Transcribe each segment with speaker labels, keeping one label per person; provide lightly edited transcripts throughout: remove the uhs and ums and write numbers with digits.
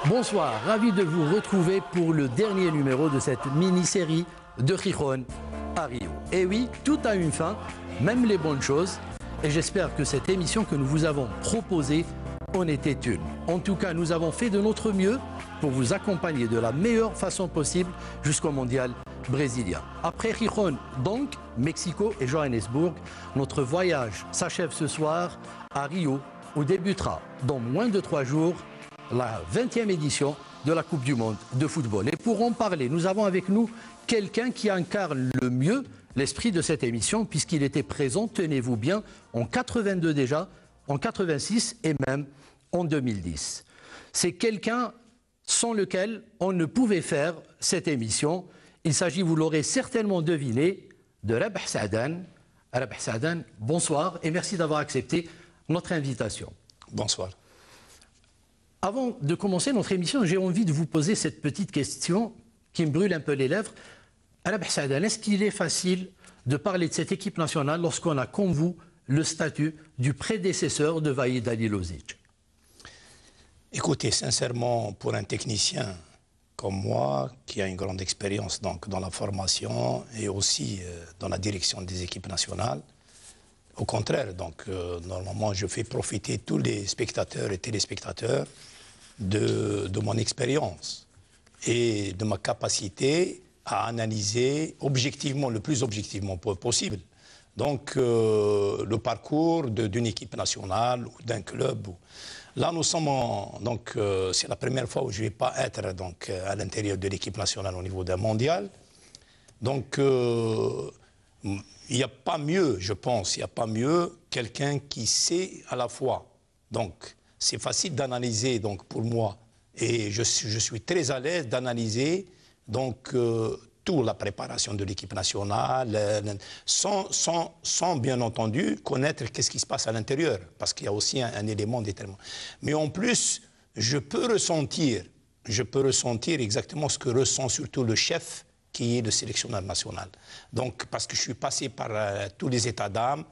Speaker 1: Bonsoir, ravi de vous retrouver pour le dernier numéro de cette mini-série de Gijón à Rio. Et oui, tout a une fin, même les bonnes choses. Et j'espère que cette émission que nous vous avons proposée en était une. En tout cas, nous avons fait de notre mieux pour vous accompagner de la meilleure façon possible jusqu'au mondial brésilien. Après Gijón, donc, Mexico et Johannesburg, notre voyage s'achève ce soir à Rio, où débutera dans moins de 3 jours la 20e édition de la Coupe du Monde de football. Et pour en parler, nous avons avec nous quelqu'un qui incarne le mieux l'esprit de cette émission, puisqu'il était présent, tenez-vous bien, en 82 déjà, en 86 et même en 2010. C'est quelqu'un sans lequel on ne pouvait faire cette émission. Il s'agit, vous l'aurez certainement deviné, de Rabah Saadane. Rabah Saadane, bonsoir et merci d'avoir accepté notre invitation.
Speaker 2: Bonsoir.
Speaker 1: Avant de commencer notre émission, j'ai envie de vous poser cette petite question qui me brûle un peu les lèvres. Rabah Saadane, est-ce qu'il est facile de parler de cette équipe nationale lorsqu'on a comme vous le statut du prédécesseur de Vahid Halilović?
Speaker 2: Écoutez, sincèrement, pour un technicien comme moi, qui a une grande expérience donc, dans la formation et aussi dans la direction des équipes nationales, au contraire, donc, normalement, je fais profiter tous les spectateurs et téléspectateurs de mon expérience et de ma capacité à analyser objectivement, le plus objectivement possible, donc, le parcours d'une équipe nationale ou d'un club. Là, nous sommes donc, c'est la première fois où je ne vais pas être donc, à l'intérieur de l'équipe nationale au niveau d'un mondial. Donc, il n'y a pas mieux, je pense, il n'y a pas mieux quelqu'un qui sait à la fois. Donc, c'est facile d'analyser donc pour moi et je suis très à l'aise d'analyser donc toute la préparation de l'équipe nationale sans bien entendu connaître qu'est-ce qui se passe à l'intérieur parce qu'il y a aussi un élément déterminant. Mais en plus, je peux ressentir exactement ce que ressent surtout le chef qui est le sélectionneur national. Donc, parce que je suis passé par tous les états d'âme,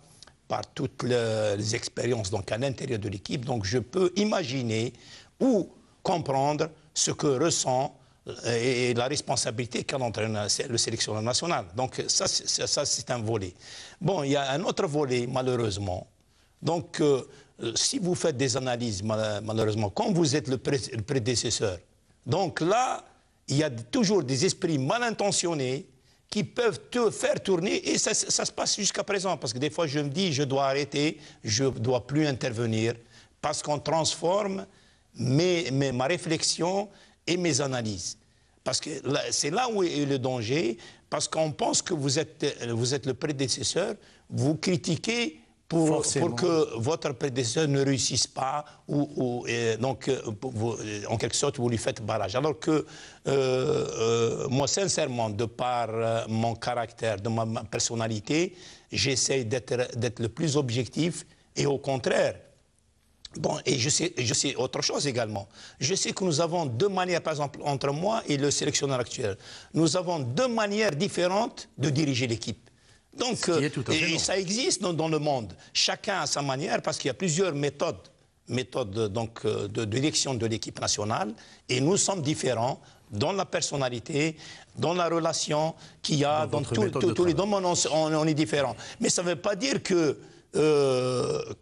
Speaker 2: par toutes les expériences donc, à l'intérieur de l'équipe, donc je peux imaginer ou comprendre ce que ressent et la responsabilité qu'a le sélectionneur national. Donc, ça c'est un volet. Bon, il y a un autre volet, malheureusement. Donc, si vous faites des analyses, malheureusement, comme vous êtes le prédécesseur, donc là, il y a toujours des esprits mal intentionnés qui peuvent te faire tourner et ça se passe jusqu'à présent parce que des fois je me dis je dois arrêter, je ne dois plus intervenir parce qu'on transforme ma réflexion et mes analyses. Parce que c'est là où est le danger, parce qu'on pense que vous êtes le prédécesseur, vous critiquez pour que votre prédécesseur ne réussisse pas, donc en quelque sorte vous lui faites barrage. Alors que moi sincèrement, de par mon caractère, de ma personnalité, j'essaie d'être le plus objectif et au contraire. Bon, et je sais autre chose également. Je sais que nous avons deux manières, par exemple, entre moi et le sélectionneur actuel. Nous avons deux manières différentes de diriger l'équipe. Donc, et ça existe dans le monde. Chacun a sa manière parce qu'il y a plusieurs méthodes donc, de direction de l'équipe nationale et nous sommes différents dans la personnalité, dans la relation qu'il y a, dans tous les domaines, on est différents. Mais ça ne veut pas dire que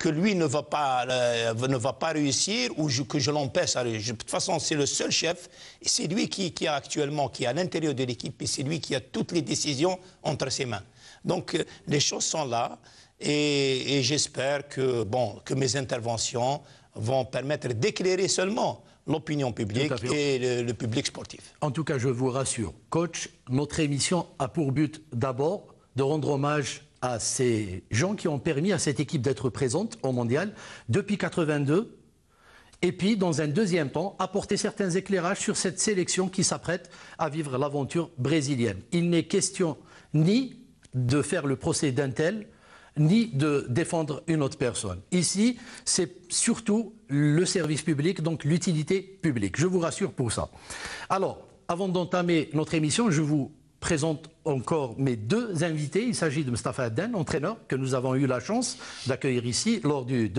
Speaker 2: lui ne va pas réussir ou que je l'empêche à réussir. De toute façon, c'est le seul chef, et c'est lui qui est à l'intérieur de l'équipe, et c'est lui qui a toutes les décisions entre ses mains. Donc, les choses sont là, et j'espère que mes interventions vont permettre d'éclairer seulement l'opinion publique et le public sportif.
Speaker 1: En tout cas, je vous rassure, coach, notre émission a pour but d'abord de rendre hommage à ces gens qui ont permis à cette équipe d'être présente au Mondial depuis 82, et puis, dans un deuxième temps, apporter certains éclairages sur cette sélection qui s'apprête à vivre l'aventure brésilienne. Il n'est question ni de faire le procès d'un tel, ni de défendre une autre personne. Ici, c'est surtout le service public, donc l'utilité publique. Je vous rassure pour ça. Alors, avant d'entamer notre émission, je vous présente encore mes deux invités. Il s'agit de Mustapha Adden, entraîneur, que nous avons eu la chance d'accueillir ici lors du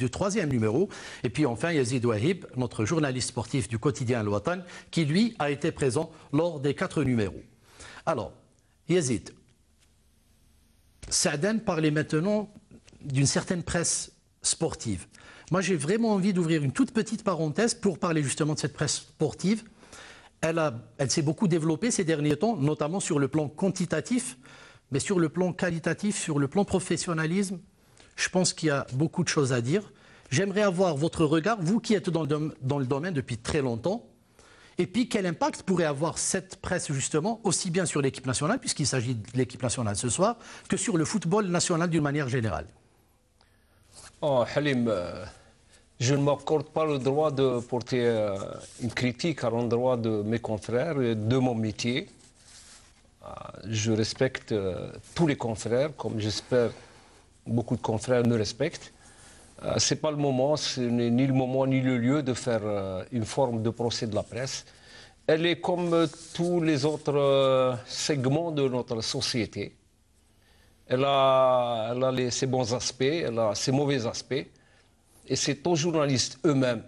Speaker 1: troisième numéro. Et puis enfin, Yazid Wahib, notre journaliste sportif du quotidien Al Watan, qui lui a été présent lors des 4 numéros. Alors, Yazid, Saaden parlait maintenant d'une certaine presse sportive. Moi, j'ai vraiment envie d'ouvrir une toute petite parenthèse pour parler justement de cette presse sportive. Elle s'est beaucoup développée ces derniers temps, notamment sur le plan quantitatif, mais sur le plan qualitatif, sur le plan professionnalisme, je pense qu'il y a beaucoup de choses à dire. J'aimerais avoir votre regard, vous qui êtes dans le domaine depuis très longtemps, et puis quel impact pourrait avoir cette presse justement, aussi bien sur l'équipe nationale, puisqu'il s'agit de l'équipe nationale ce soir, que sur le football national d'une manière générale.
Speaker 3: Oh, Halim, je ne m'accorde pas le droit de porter une critique à l'endroit de mes confrères et de mon métier. Je respecte tous les confrères, comme j'espère beaucoup de confrères me respectent. Ce n'est pas le moment, ce n'est ni le moment ni le lieu de faire une forme de procès de la presse. Elle est comme tous les autres segments de notre société. Elle a ses bons aspects, elle a ses mauvais aspects. Et c'est aux journalistes eux-mêmes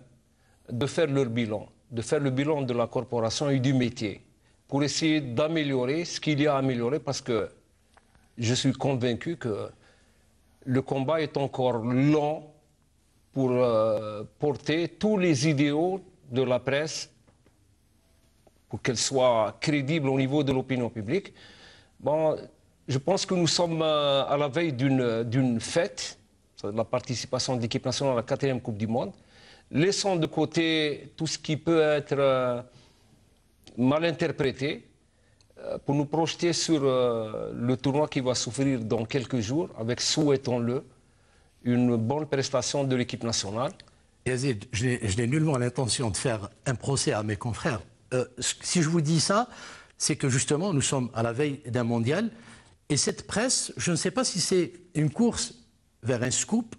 Speaker 3: de faire leur bilan, de faire le bilan de la corporation et du métier, pour essayer d'améliorer ce qu'il y a à améliorer, parce que je suis convaincu que le combat est encore long pour porter tous les idéaux de la presse, pour qu'elle soit crédible au niveau de l'opinion publique. Bon, je pense que nous sommes à la veille d'une fête, la participation de l'équipe nationale à la 4e Coupe du Monde. Laissons de côté tout ce qui peut être mal interprété pour nous projeter sur le tournoi qui va s'ouvrir dans quelques jours, avec, souhaitons-le, une bonne prestation de l'équipe nationale.
Speaker 1: Yazid, je n'ai nullement l'intention de faire un procès à mes confrères. Si je vous dis ça, c'est que justement nous sommes à la veille d'un mondial. Et cette presse, je ne sais pas si c'est une course vers un scoop,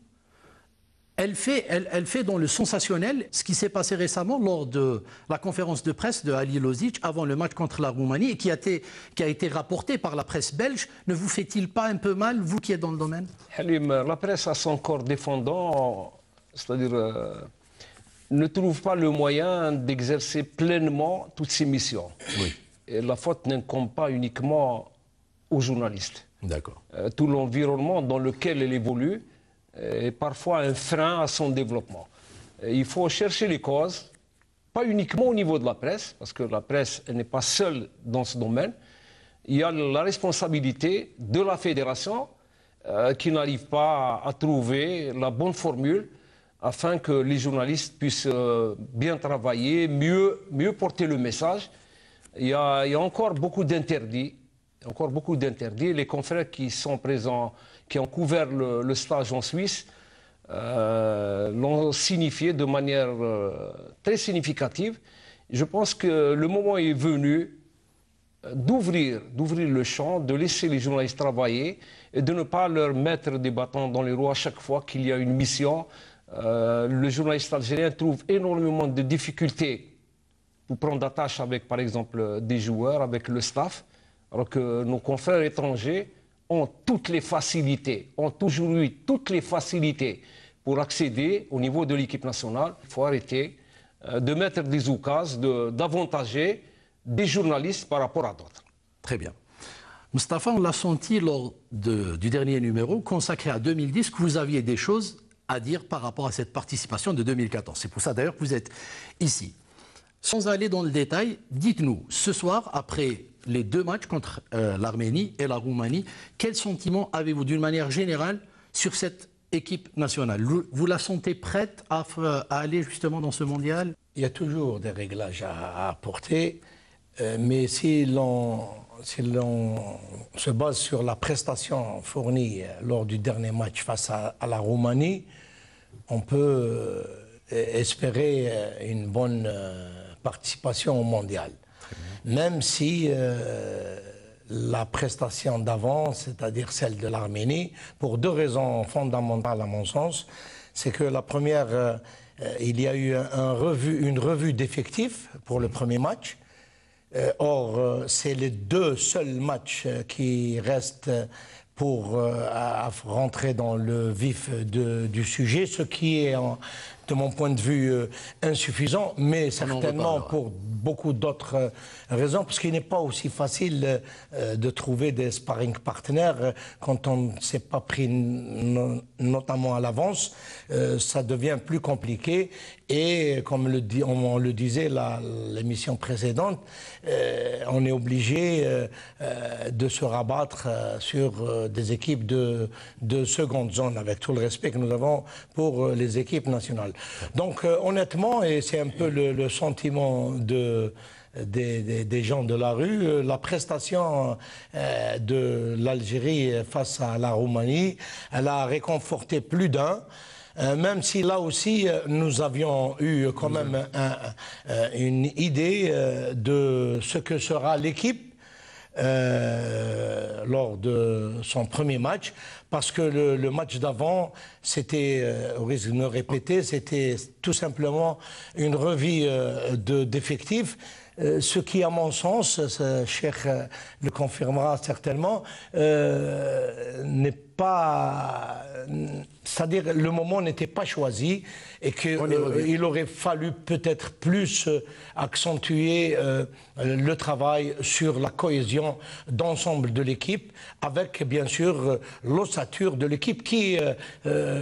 Speaker 1: elle fait dans le sensationnel ce qui s'est passé récemment lors de la conférence de presse de Ali Lozic avant le match contre la Roumanie et qui a été rapporté par la presse belge. Ne vous fait-il pas un peu mal, vous qui êtes dans le domaine?
Speaker 3: Halim, la presse a son corps défendant, c'est-à-dire ne trouve pas le moyen d'exercer pleinement toutes ses missions.
Speaker 1: Oui.
Speaker 3: Et la faute n'incombe pas uniquement aux journalistes.
Speaker 1: D'accord.
Speaker 3: Tout l'environnement dans lequel elle évolue est parfois un frein à son développement. Il faut chercher les causes, pas uniquement au niveau de la presse, parce que la presse n'est pas seule dans ce domaine. Il y a la responsabilité de la fédération qui n'arrive pas à trouver la bonne formule afin que les journalistes puissent bien travailler, mieux porter le message. Il y a encore beaucoup d'interdits. Les confrères qui sont présents, qui ont couvert le stage en Suisse, l'ont signifié de manière très significative. Je pense que le moment est venu d'ouvrir le champ, de laisser les journalistes travailler et de ne pas leur mettre des bâtons dans les roues à chaque fois qu'il y a une mission. Le journaliste algérien trouve énormément de difficultés pour prendre attache avec, par exemple, des joueurs, avec le staff. Alors que nos confrères étrangers ont toutes les facilités, ont toujours eu toutes les facilités pour accéder au niveau de l'équipe nationale. Il faut arrêter de mettre des oukases, d'avantager des journalistes par rapport à d'autres.
Speaker 1: Très bien. Mustapha, on l'a senti lors du dernier numéro consacré à 2010 que vous aviez des choses à dire par rapport à cette participation de 2014. C'est pour ça d'ailleurs que vous êtes ici. Sans aller dans le détail, dites-nous, ce soir, après les 2 matchs contre l'Arménie et la Roumanie, quel sentiment avez-vous d'une manière générale sur cette équipe nationale? Vous la sentez prête à aller justement dans ce mondial?
Speaker 2: Il y a toujours des réglages à apporter, mais si l'on se base sur la prestation fournie lors du dernier match face à la Roumanie, on peut espérer une bonne participation au mondial. Même si la prestation d'avant, c'est-à-dire celle de l'Arménie, pour 2 raisons fondamentales à mon sens, c'est que la première,
Speaker 4: il y a eu une revue d'effectifs pour le premier match. Or, c'est les 2 seuls matchs qui restent pour rentrer dans le vif du sujet, ce qui est, de mon point de vue, insuffisant, mais certainement pour beaucoup d'autres raisons, parce qu'il n'est pas aussi facile de trouver des sparring partenaires quand on ne s'est pas pris notamment à l'avance. Ça devient plus compliqué et, comme on le disait l'émission précédente, on est obligé de se rabattre sur des équipes de seconde zone, avec tout le respect que nous avons pour les équipes nationales. Donc honnêtement, et c'est un peu le sentiment des gens de la rue, la prestation de l'Algérie face à la Roumanie, elle a réconforté plus d'un. Même si là aussi nous avions eu quand même une idée de ce que sera l'équipe lors de son premier match, parce que le match d'avant, c'était, au risque de me répéter, c'était tout simplement une revue d'effectifs. Ce qui, à mon sens, Cheikh le confirmera certainement, n'est pas... C'est-à-dire le moment n'était pas choisi et qu'il aurait fallu peut-être plus accentuer le travail sur la cohésion d'ensemble de l'équipe, avec bien sûr l'ossature de l'équipe qui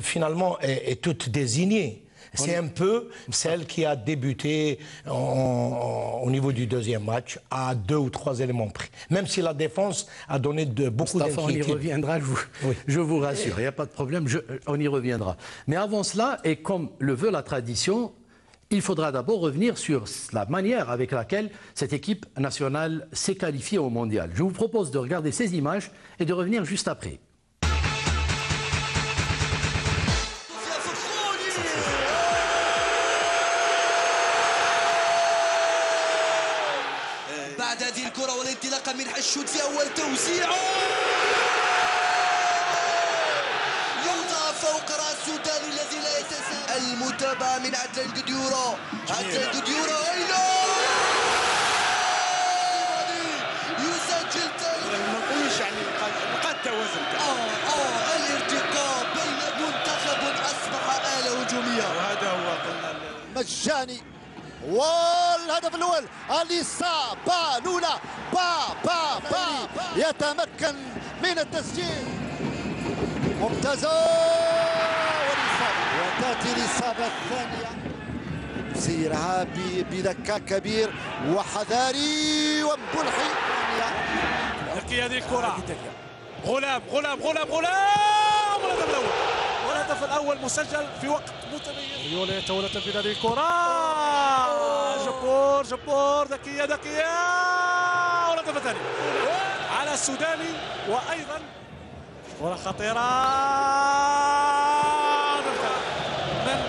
Speaker 4: finalement est toute désignée. C'est un peu celle qui a débuté au niveau du deuxième match à 2 ou 3 éléments près. Même si la défense a donné beaucoup d'inquiétudes.
Speaker 1: On y reviendra, je vous rassure, il n'y a pas de problème, on y reviendra. Mais avant cela, et comme le veut la tradition, il faudra d'abord revenir sur la manière avec laquelle cette équipe nationale s'est qualifiée au mondial. Je vous propose de regarder ces images et de revenir juste après.
Speaker 5: بعد هذه الكرة والانطلاقة من حشود في أول توزيع يوضع فوق رأس السوداني الذي لا يتساهل. المتابعة من عدل القديورة. عدل القديورة إلى يسجل ما نقولش يعني نقاط توازن. الارتقاء بين منتخب أصبح آلة هجومية وهذا هو قلنا مجاني. والهدف الأول الإصابة الأولى يتمكن من التسجيل. ممتازة والإصابة وتأتي الإصابة الثانية. سيرها بذكاء كبير وحذاري ومبلحي.
Speaker 6: يلقي هذه الكرة غلام والهدف الأول مسجل في وقت متميز. يولي يتولد في هذه الكرة جبور ذكية والهدف الثاني على السوداني. وأيضا كرة خطيرة من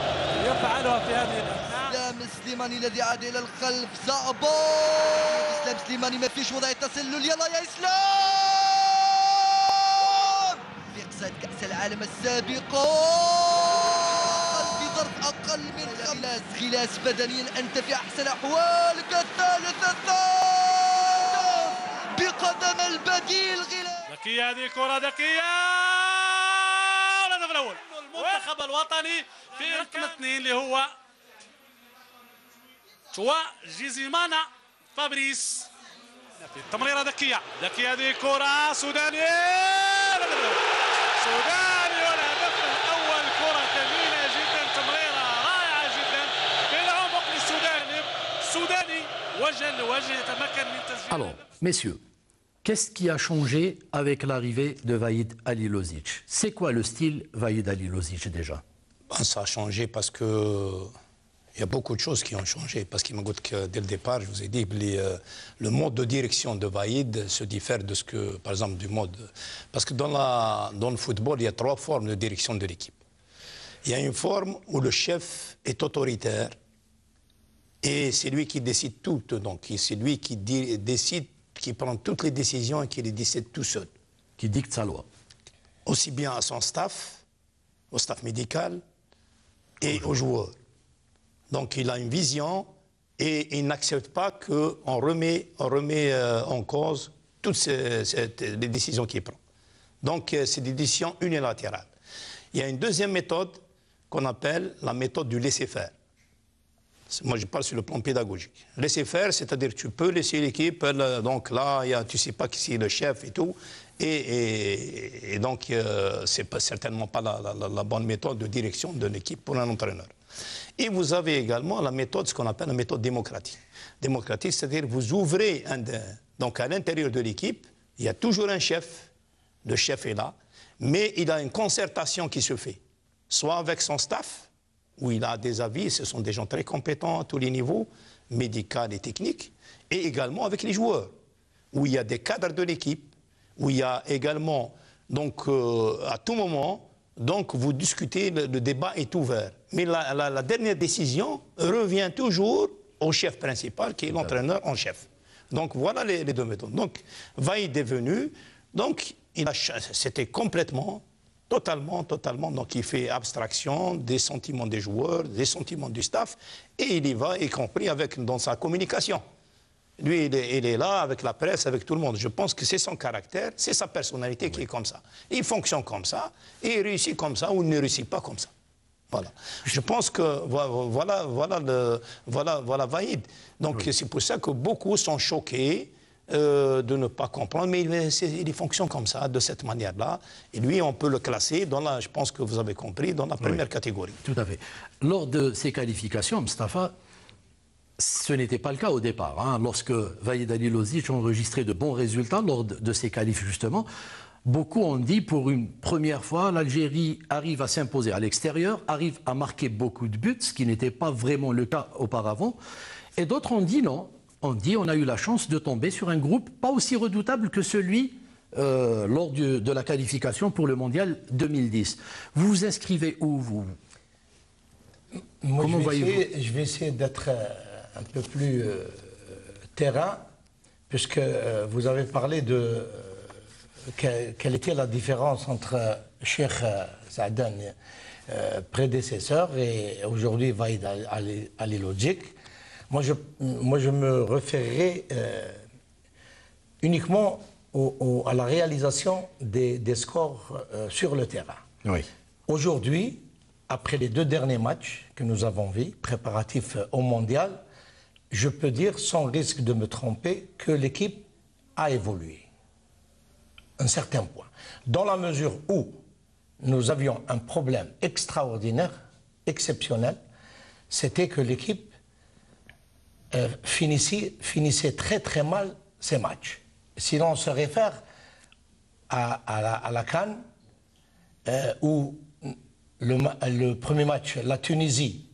Speaker 6: يفعلها في هذه
Speaker 5: اسلام سليماني الذي عاد إلى الخلف. زعبو اسلام سليماني ما فيش وضع تسلل. يلا يا اسلام في قصة كأس العالم السابقة بظرف أقل من غلاس بدنيا أنت في أحسن أحوالك. الثالث بقدم البديل غلاس.
Speaker 6: ذكية هذه الكرة ذكية والهدف الأول المنتخب الوطني في رقم 2 اللي هو توا جيزيمانا فابريس. تمريرة ذكية هذه الكرة سوداني والهدف الأول. كرة ثمينة جدا تمريرة رائعة جدا في العمق للسوداني. السوداني وجه لوجه يتمكن من تسجيل.
Speaker 1: Alors, messieurs, qu'est-ce qui a changé avec l'arrivée de Vahid Halilović? C'est quoi le style Vahid Halilović déjà?
Speaker 2: Ça a changé parce que il y a beaucoup de choses qui ont changé. Parce qu'il m'a dit que dès le départ, je vous ai dit que le mode de direction de Vahid se diffère de ce que, par exemple, du mode... Parce que dans le football, il y a 3 formes de direction de l'équipe. Il y a une forme où le chef est autoritaire et c'est lui qui décide tout. Donc c'est lui qui décide, qui prend toutes les décisions et qui les décide tout seul.
Speaker 1: Qui dicte sa loi.
Speaker 2: Aussi bien à son staff, au staff médical et aux joueurs. Donc il a une vision et il n'accepte pas qu'on remet en cause toutes les décisions qu'il prend. Donc c'est des décisions unilatérales. Il y a une deuxième méthode qu'on appelle la méthode du laisser-faire. Moi, je parle sur le plan pédagogique. Laisser faire, c'est-à-dire que tu peux laisser l'équipe, donc là, tu ne sais pas qui c'est le chef et tout, et donc ce n'est certainement pas la bonne méthode de direction de l'équipe pour un entraîneur. Et vous avez également la méthode, ce qu'on appelle la méthode démocratique. Démocratique, c'est-à-dire que vous ouvrez, donc à l'intérieur de l'équipe, il y a toujours un chef, le chef est là, mais il a une concertation qui se fait, soit avec son staff, où il a des avis, ce sont des gens très compétents à tous les niveaux, médical et technique, et également avec les joueurs, où il y a des cadres de l'équipe, où il y a également, donc à tout moment, donc vous discutez, le débat est ouvert. Mais la dernière décision revient toujours au chef principal, qui est l'entraîneur en chef. Donc voilà les deux méthodes. Donc Vaïd est venu, donc c'était complètement... Totalement. Donc il fait abstraction des sentiments des joueurs, des sentiments du staff, et il y va, y compris dans sa communication. Lui, il est là avec la presse, avec tout le monde. Je pense que c'est son caractère, c'est sa personnalité qui est comme ça. Il fonctionne comme ça, et il réussit comme ça, ou il ne réussit pas comme ça. Voilà. Je pense que voilà Vaïd. Donc c'est pour ça que beaucoup sont choqués de ne pas comprendre, mais il fonctionne comme ça, de cette manière-là. Et lui, on peut le classer, je pense que vous avez compris, dans la première catégorie.
Speaker 1: Tout à fait. Lors de ces qualifications, Mustapha, ce n'était pas le cas au départ. Hein. Lorsque Vaïd Halilovic a enregistré de bons résultats lors de ces qualifs, justement, beaucoup ont dit, pour une première fois, l'Algérie arrive à s'imposer à l'extérieur, arrive à marquer beaucoup de buts, ce qui n'était pas vraiment le cas auparavant. Et d'autres ont dit non. On a eu la chance de tomber sur un groupe pas aussi redoutable que celui lors de la qualification pour le Mondial 2010. Vous vous inscrivez où, vous?
Speaker 4: Moi, je vais essayer d'être un peu plus terrain, puisque vous avez parlé de quelle était la différence entre Cheikh Saadane, prédécesseur, et aujourd'hui Vaïd Halilovic. Moi, je me référerai uniquement à la réalisation des scores sur le terrain.
Speaker 1: Oui.
Speaker 4: Aujourd'hui, après les 2 derniers matchs que nous avons vus, préparatifs au Mondial, je peux dire, sans risque de me tromper, que l'équipe a évolué à un certain point. Dans la mesure où nous avions un problème extraordinaire, exceptionnel, c'était que l'équipe finissait très très mal ces matchs. Sinon, on se réfère à la CAN, où le premier match, la Tunisie,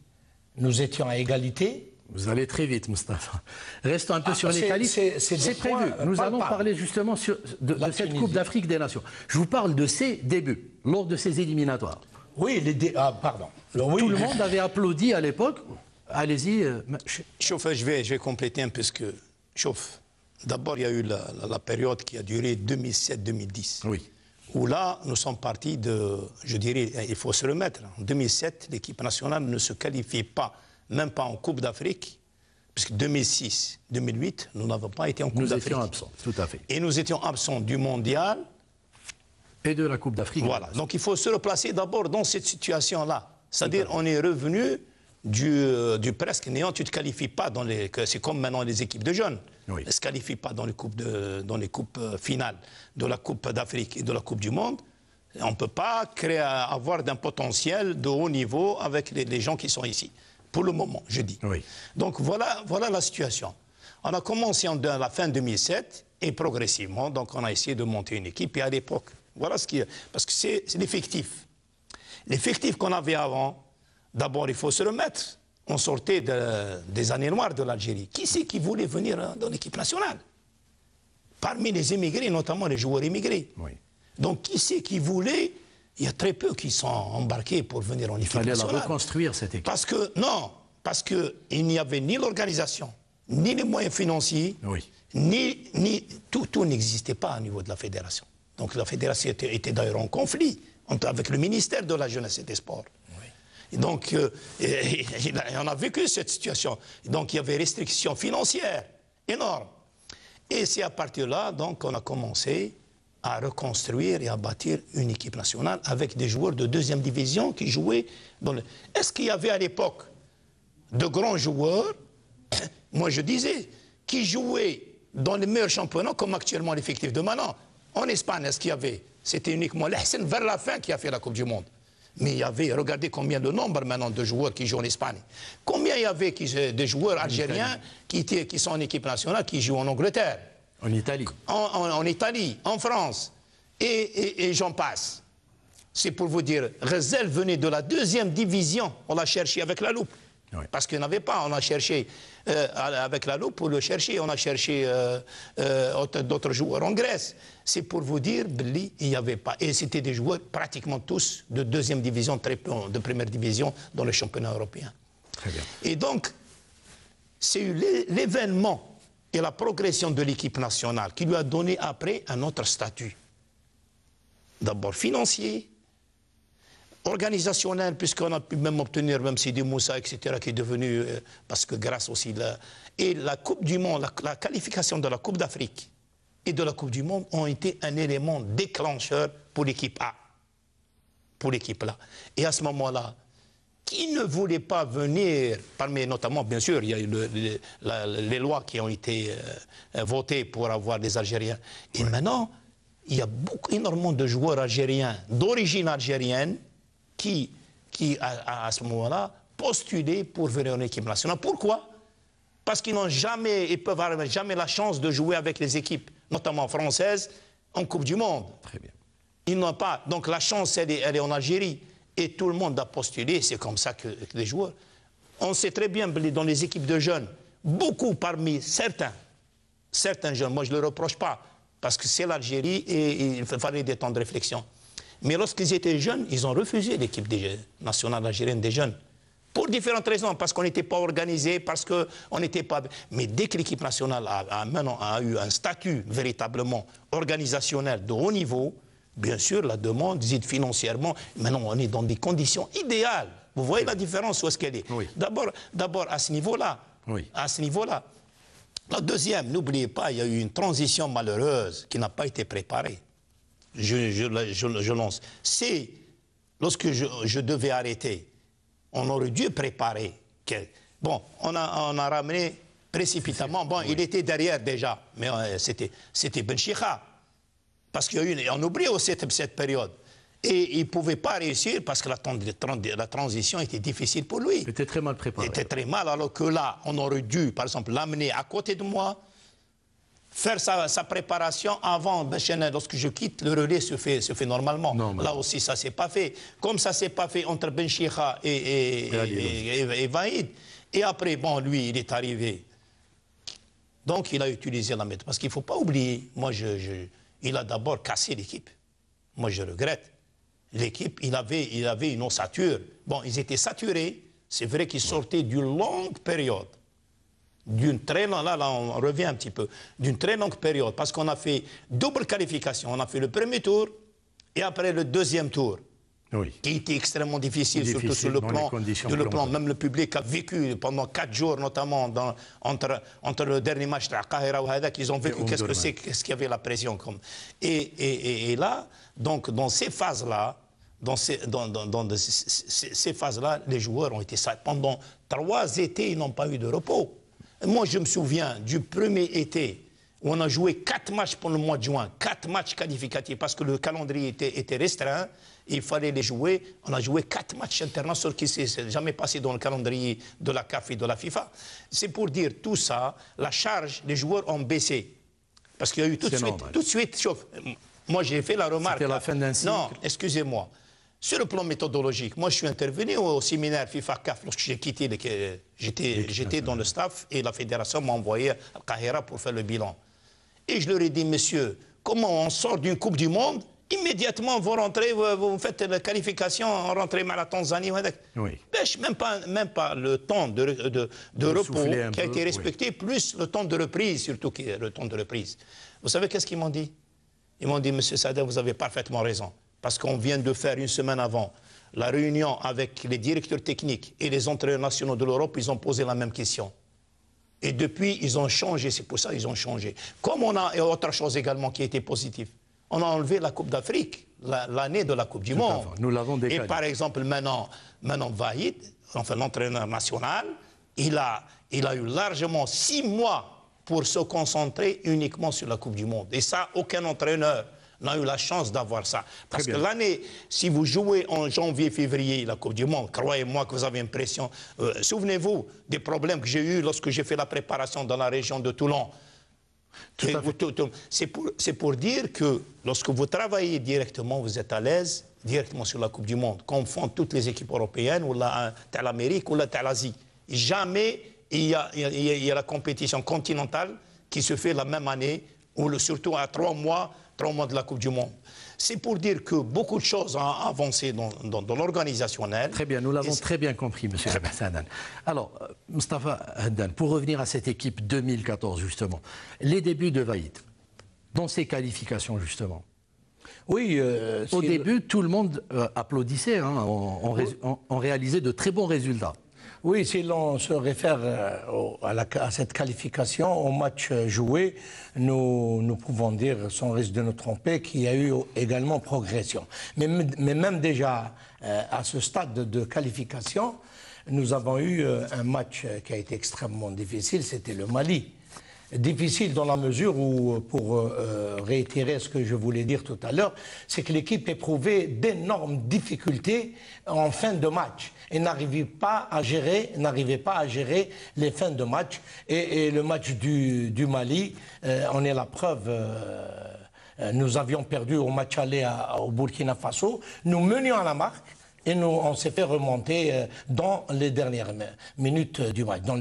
Speaker 4: nous étions à égalité.
Speaker 1: Vous allez très vite, Mustapha. Restons un peu sur les qualifs. C'est prévu. Nous allons parler justement de cette Coupe d'Afrique des Nations. Je vous parle de ses débuts, lors de ces éliminatoires.
Speaker 4: Oui, pardon.
Speaker 1: Tout le monde avait applaudi à l'époque. Allez-y.
Speaker 2: Chauffe, je vais compléter un peu ce que... Chauffe. D'abord, il y a eu la période qui a duré 2007-2010.
Speaker 1: Oui.
Speaker 2: Où là, nous sommes partis de... Je dirais, il faut se remettre. En 2007, l'équipe nationale ne se qualifiait pas, même pas en Coupe d'Afrique, puisque 2006-2008, nous n'avons pas été en Coupe d'Afrique.
Speaker 1: Nous étions absents, tout à fait.
Speaker 2: Et nous étions absents du Mondial.
Speaker 1: Et de la Coupe d'Afrique.
Speaker 2: Voilà. Donc il faut se replacer d'abord dans cette situation-là. C'est-à-dire, on est revenu du presque néant. Tu ne te qualifies pas dans les... C'est comme maintenant les équipes de jeunes.
Speaker 1: Oui.
Speaker 2: Elles ne se qualifient pas dans les coupes finales de la Coupe d'Afrique et de la Coupe du Monde. On ne peut pas avoir d'un potentiel de haut niveau avec les gens qui sont ici. Pour le moment, je dis.
Speaker 1: Oui.
Speaker 2: Donc voilà la situation. On a commencé à la fin 2007 et progressivement, donc on a essayé de monter une équipe. Et à l'époque, voilà ce qui est... Parce que c'est l'effectif. L'effectif qu'on avait avant, d'abord, il faut se remettre. On sortait des années noires de l'Algérie. Qui c'est qui voulait venir dans l'équipe nationale? Parmi les émigrés, notamment les joueurs émigrés.
Speaker 1: Oui.
Speaker 2: Donc qui c'est qui voulait? Il y a très peu qui sont embarqués pour venir en équipe nationale.
Speaker 1: Il fallait la reconstruire, cette équipe.
Speaker 2: Parce qu'il n'y avait ni l'organisation, ni les moyens financiers,
Speaker 1: oui.
Speaker 2: Tout n'existait pas au niveau de la fédération. Donc la fédération était d'ailleurs en conflit avec le ministère de la Jeunesse et des Sports. Oui. Et donc, on a vécu cette situation. Et donc, il y avait restrictions financières énormes. Et c'est à partir de là, donc, on a commencé à reconstruire et à bâtir une équipe nationale avec des joueurs de deuxième division qui jouaient dans le... Est-ce qu'il y avait à l'époque de grands joueurs, moi je disais, qui jouaient dans les meilleurs championnats comme actuellement l'effectif de Manan? En Espagne, est-ce qu'il y avait? C'était uniquement l'Hassan vers la fin qui a fait la Coupe du Monde. Mais il y avait, regardez combien de nombre maintenant de joueurs qui jouent en Espagne. Combien il y avait des joueurs algériens qui sont en équipe nationale, qui jouent en Angleterre?
Speaker 1: En Italie.
Speaker 2: En Italie, en France, et j'en passe. C'est pour vous dire, Ghazal venait de la deuxième division, on l'a cherché avec la loupe. Oui. Parce qu'il n'y en avait pas, on a cherché avec la loupe pour le chercher, on a cherché d'autres joueurs en Grèce. C'est pour vous dire, Billy, il n'y avait pas. Et c'était des joueurs pratiquement tous de deuxième division, très peu de première division dans le championnat européen.
Speaker 1: Très bien.
Speaker 2: Et donc, c'est eu l'événement et la progression de l'équipe nationale qui lui a donné après un autre statut. D'abord financier, organisationnel, puisqu'on a pu même obtenir, même Sidi Moussa, etc., qui est devenu, parce que grâce aussi, et la Coupe du Monde, la qualification de la Coupe d'Afrique et de la Coupe du Monde ont été un élément déclencheur pour l'équipe A, pour l'équipe là. Et à ce moment-là, qui ne voulait pas venir, parmi notamment, bien sûr, il y a eu les lois qui ont été votées pour avoir des Algériens. Et maintenant, il y a énormément de joueurs algériens, d'origine algérienne, qui à ce moment-là, postulaient pour venir en équipe nationale. Pourquoi? Parce qu'ils n'ont jamais, ils peuvent avoir jamais la chance de jouer avec les équipes, notamment françaises, en Coupe du Monde.
Speaker 1: Très bien.
Speaker 2: Ils n'ont pas. Donc la chance, elle est en Algérie. Et tout le monde a postulé, c'est comme ça que les joueurs... On sait très bien, dans les équipes de jeunes, beaucoup parmi certains jeunes, moi je ne le reproche pas, parce que c'est l'Algérie et il fallait des temps de réflexion. Mais lorsqu'ils étaient jeunes, ils ont refusé l'équipe nationale algérienne des jeunes. Pour différentes raisons, parce qu'on n'était pas organisé, parce qu'on n'était pas... Mais dès que l'équipe nationale a eu un statut véritablement organisationnel de haut niveau, bien sûr, la demande zide financièrement. Maintenant, on est dans des conditions idéales. Vous voyez la différence où est-ce qu'elle est? Oui. D'abord, à ce niveau-là. Oui. À ce niveau-là. La deuxième, n'oubliez pas, il y a eu une transition malheureuse qui n'a pas été préparée. Je lance. C'est, lorsque je devais arrêter, on aurait dû préparer. Bon, on a ramené précipitamment. Bon, il était derrière déjà, mais c'était Ben Chikha. Parce qu'il y a eu, on oublie aussi cette période. Et il ne pouvait pas réussir parce que la transition était difficile pour lui.
Speaker 1: Il était très mal préparé.
Speaker 2: Il était très mal, alors que là, on aurait dû, par exemple, l'amener à côté de moi, faire sa préparation avant, lorsque je quitte, le relais se fait normalement. Non, là aussi, ça ne s'est pas fait. Comme ça ne s'est pas fait entre Ben Chikha et Vaïd. Et après, bon, lui, il est arrivé. Donc, il a utilisé la méthode. Parce qu'il ne faut pas oublier, moi, il a d'abord cassé l'équipe. Moi, je regrette. L'équipe, il avait une ossature. Bon, ils étaient saturés. C'est vrai qu'ils sortaient d'une longue période. D'une très longue... Là, on revient un petit peu. D'une très longue période. Parce qu'on a fait double qualification. On a fait le premier tour et après le deuxième tour. Oui. Qui était extrêmement difficile, surtout sur le plan, même le public a vécu pendant 4 jours, notamment entre le dernier match de Qahira ou Hada, qu'ils ont vécu qu'est-ce qu'il y avait la pression. Et là, donc dans ces phases-là, ces phases-là, les joueurs ont été ça. Pendant 3 étés, ils n'ont pas eu de repos. Moi, je me souviens du premier été où on a joué 4 matchs pour le mois de juin, 4 matchs qualificatifs, parce que le calendrier était restreint. Il fallait les jouer. On a joué 4 matchs internationaux qui ne s'est jamais passé dans le calendrier de la CAF et de la FIFA. C'est pour dire tout ça, la charge, les joueurs ont baissé. Parce qu'il y a eu tout de suite, chauffe. Moi, j'ai fait la remarque.
Speaker 1: C'était la fin d'un cycle.
Speaker 2: Non, excusez-moi. Sur le plan méthodologique, moi, je suis intervenu au séminaire FIFA-CAF lorsque j'ai quitté. J'étais dans le staff et la fédération m'a envoyé à Qahira pour faire le bilan. Et je leur ai dit, monsieur, comment on sort d'une Coupe du Monde? Immédiatement, vous rentrez, vous faites la qualification, on rentre à la Tanzanie. Oui. Même pas le temps de repos qui a été respecté, plus le temps de reprise, surtout le temps de reprise. Vous savez qu'est-ce qu'ils m'ont dit? Ils m'ont dit, monsieur Sader, vous avez parfaitement raison. parce qu'on vient de faire une semaine avant la réunion avec les directeurs techniques et les entraîneurs nationaux de l'Europe, ils ont posé la même question. Et depuis, ils ont changé, c'est pour ça qu'ils ont changé. Comme on a autre chose également qui a été positive, on a enlevé la Coupe d'Afrique, l'année de la Coupe du Monde.
Speaker 1: Nous l'avons décalé.
Speaker 2: Et par exemple, maintenant Vahid, enfin l'entraîneur national, il a eu largement 6 mois pour se concentrer uniquement sur la Coupe du Monde. Et ça, aucun entraîneur n'a eu la chance d'avoir ça. Parce que l'année, si vous jouez en janvier, février, la Coupe du Monde, croyez-moi que vous avez l'impression... Souvenez-vous des problèmes que j'ai eus lorsque j'ai fait la préparation dans la région de Toulon. C'est pour dire que lorsque vous travaillez directement, vous êtes à l'aise directement sur la Coupe du Monde, comme font toutes les équipes européennes, ou l'Amérique, ou l'Asie. Jamais il y a la compétition continentale qui se fait la même année, ou surtout à 3 mois de la Coupe du Monde. C'est pour dire que beaucoup de choses ont avancé dans l'organisationnel.
Speaker 1: Très bien, nous l'avons très bien compris, M. Hassanan. Alors, Mostafa Haddan, pour revenir à cette équipe 2014, justement, les débuts de Vahid, dans ces qualifications, justement.
Speaker 4: Oui,
Speaker 1: au début, tout le monde applaudissait, hein, on réalisait de très bons résultats.
Speaker 4: Oui, si l'on se réfère à cette qualification, au match joué, nous pouvons dire, sans risque de nous tromper, qu'il y a eu également progression. Mais même déjà, à ce stade de qualification, nous avons eu un match qui a été extrêmement difficile, c'était le Mali. Difficile dans la mesure où, pour réitérer ce que je voulais dire tout à l'heure, c'est que l'équipe éprouvait d'énormes difficultés en fin de match et n'arrivait pas à gérer les fins de match. Et le match du Mali, on est la preuve. Nous avions perdu au match aller au Burkina Faso. Nous menions à la marque. Et on s'est fait remonter dans les dernières minutes du match, dans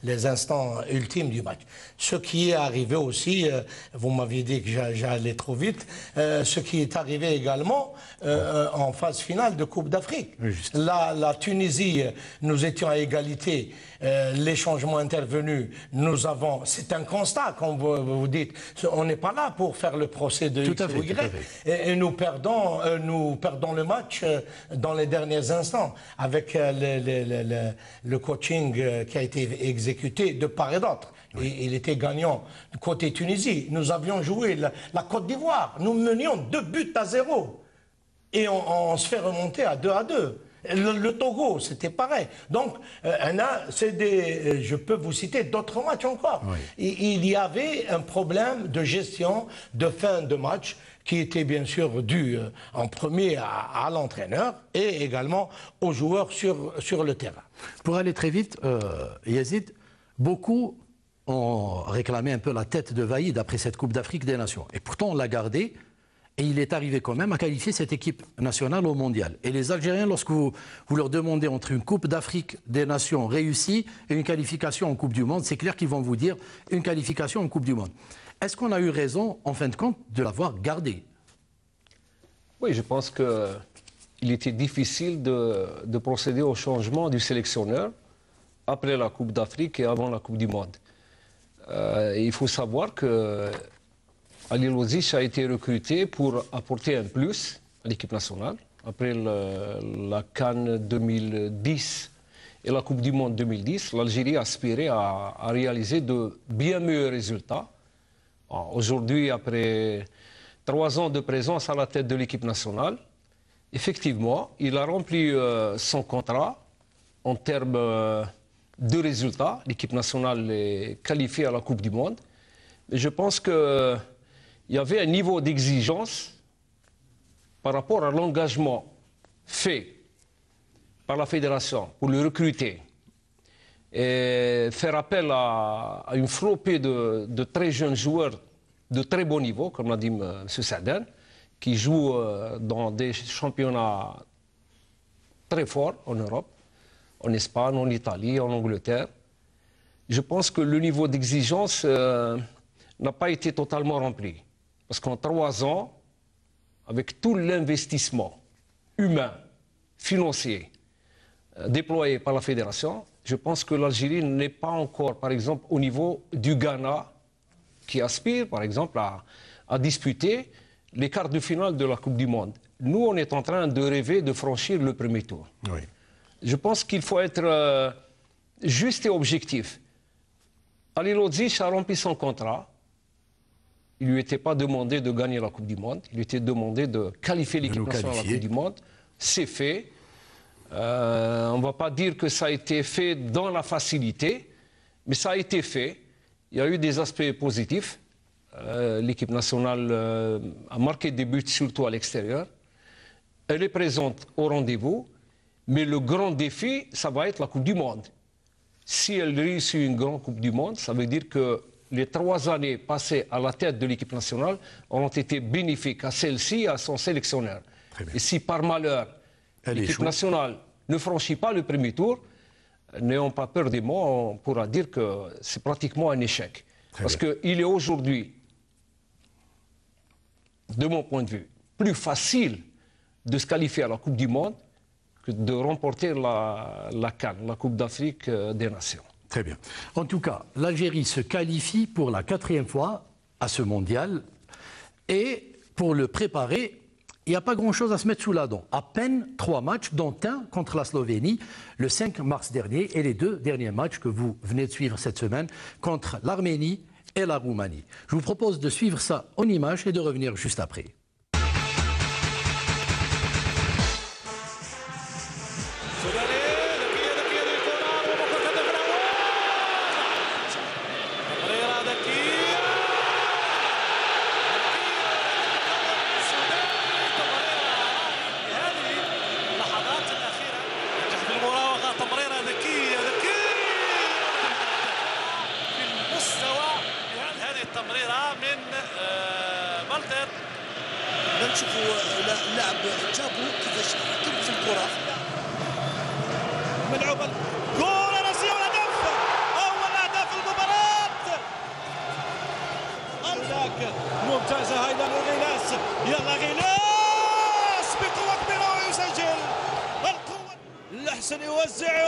Speaker 4: les instants ultimes du match. Ce qui est arrivé aussi, vous m'aviez dit que j'allais trop vite, ce qui est arrivé également en phase finale de Coupe d'Afrique. La Tunisie, nous étions à égalité, les changements intervenus, c'est un constat, comme vous dites, on n'est pas là pour faire le procès de X ou Y, et nous perdons le match dans les derniers instants, avec le coaching qui a été exécuté de part et d'autre. Oui. Il était gagnant côté Tunisie. Nous avions joué la Côte d'Ivoire. Nous menions 2-0. Et on se fait remonter à 2-2. Le Togo, c'était pareil. Donc, je peux vous citer d'autres matchs encore. Oui. Il y avait un problème de gestion de fin de match qui était bien sûr dû en premier à l'entraîneur et également aux joueurs sur le terrain.
Speaker 1: Pour aller très vite, Yazid, beaucoup ont réclamé un peu la tête de Vahid après cette Coupe d'Afrique des Nations. Et pourtant, on l'a gardé. Et il est arrivé quand même à qualifier cette équipe nationale au mondial. Et les Algériens, lorsque vous leur demandez entre une Coupe d'Afrique des Nations réussie et une qualification en Coupe du Monde, c'est clair qu'ils vont vous dire une qualification en Coupe du Monde. Est-ce qu'on a eu raison, en fin de compte, de l'avoir gardé?
Speaker 3: Oui, je pense qu'il était difficile de procéder au changement du sélectionneur après la Coupe d'Afrique et avant la Coupe du Monde. Il faut savoir que Ali Lozic a été recruté pour apporter un plus à l'équipe nationale. Après la CAN 2010 et la Coupe du Monde 2010, l'Algérie aspirait à réaliser de bien meilleurs résultats. Aujourd'hui, après 3 ans de présence à la tête de l'équipe nationale, effectivement, il a rempli son contrat en termes de résultats. L'équipe nationale est qualifiée à la Coupe du Monde. Mais je pense que il y avait un niveau d'exigence par rapport à l'engagement fait par la fédération pour le recruter et faire appel à une flopée de très jeunes joueurs de très bon niveau, comme l'a dit M. Saadane, qui jouent dans des championnats très forts en Europe, en Espagne, en Italie, en Angleterre. Je pense que le niveau d'exigence n'a pas été totalement rempli. Parce qu'en 3 ans, avec tout l'investissement humain, financier, déployé par la fédération, je pense que l'Algérie n'est pas encore, par exemple, au niveau du Ghana, qui aspire, par exemple, à disputer les quarts de finale de la Coupe du Monde. nous, on est en train de rêver de franchir le premier tour.
Speaker 4: Oui.
Speaker 3: Je pense qu'il faut être juste et objectif. Ali Lodzic a rempli son contrat. Il ne lui était pas demandé de gagner la Coupe du Monde. Il lui était demandé de qualifier l'équipe nationale à la Coupe du Monde. C'est fait. On ne va pas dire que ça a été fait dans la facilité, mais ça a été fait. Il y a eu des aspects positifs. L'équipe nationale a marqué des buts, surtout à l'extérieur. Elle est présente au rendez-vous, mais le grand défi, ça va être la Coupe du Monde. Si elle réussit une grande Coupe du Monde, ça veut dire que les 3 années passées à la tête de l'équipe nationale ont été bénéfiques à celle-ci et à son sélectionneur. Et si par malheur, l'équipe nationale ne franchit pas le premier tour, n'ayons pas peur des mots, on pourra dire que c'est pratiquement un échec. Parce qu'il est aujourd'hui, de mon point de vue, plus facile de se qualifier à la Coupe du Monde que de remporter la CAN, la Coupe d'Afrique des Nations.
Speaker 1: Très bien. En tout cas, l'Algérie se qualifie pour la 4e fois à ce mondial. Et pour le préparer, il n'y a pas grand-chose à se mettre sous la dent. À peine 3 matchs, dont un contre la Slovénie le 5 mars dernier et les 2 derniers matchs que vous venez de suivre cette semaine contre l'Arménie et la Roumanie. Je vous propose de suivre ça en images et de revenir juste après.
Speaker 5: نشوفوا اللاعب جابوا كيفاش يحكم في الكره ملعوبه جول راسيه والهدف اول اهداف المباراه هناك ممتازه ايضا لغيلاس يلا غيلاس بقوه كبيره ويسجل القوه الاحسن يوزع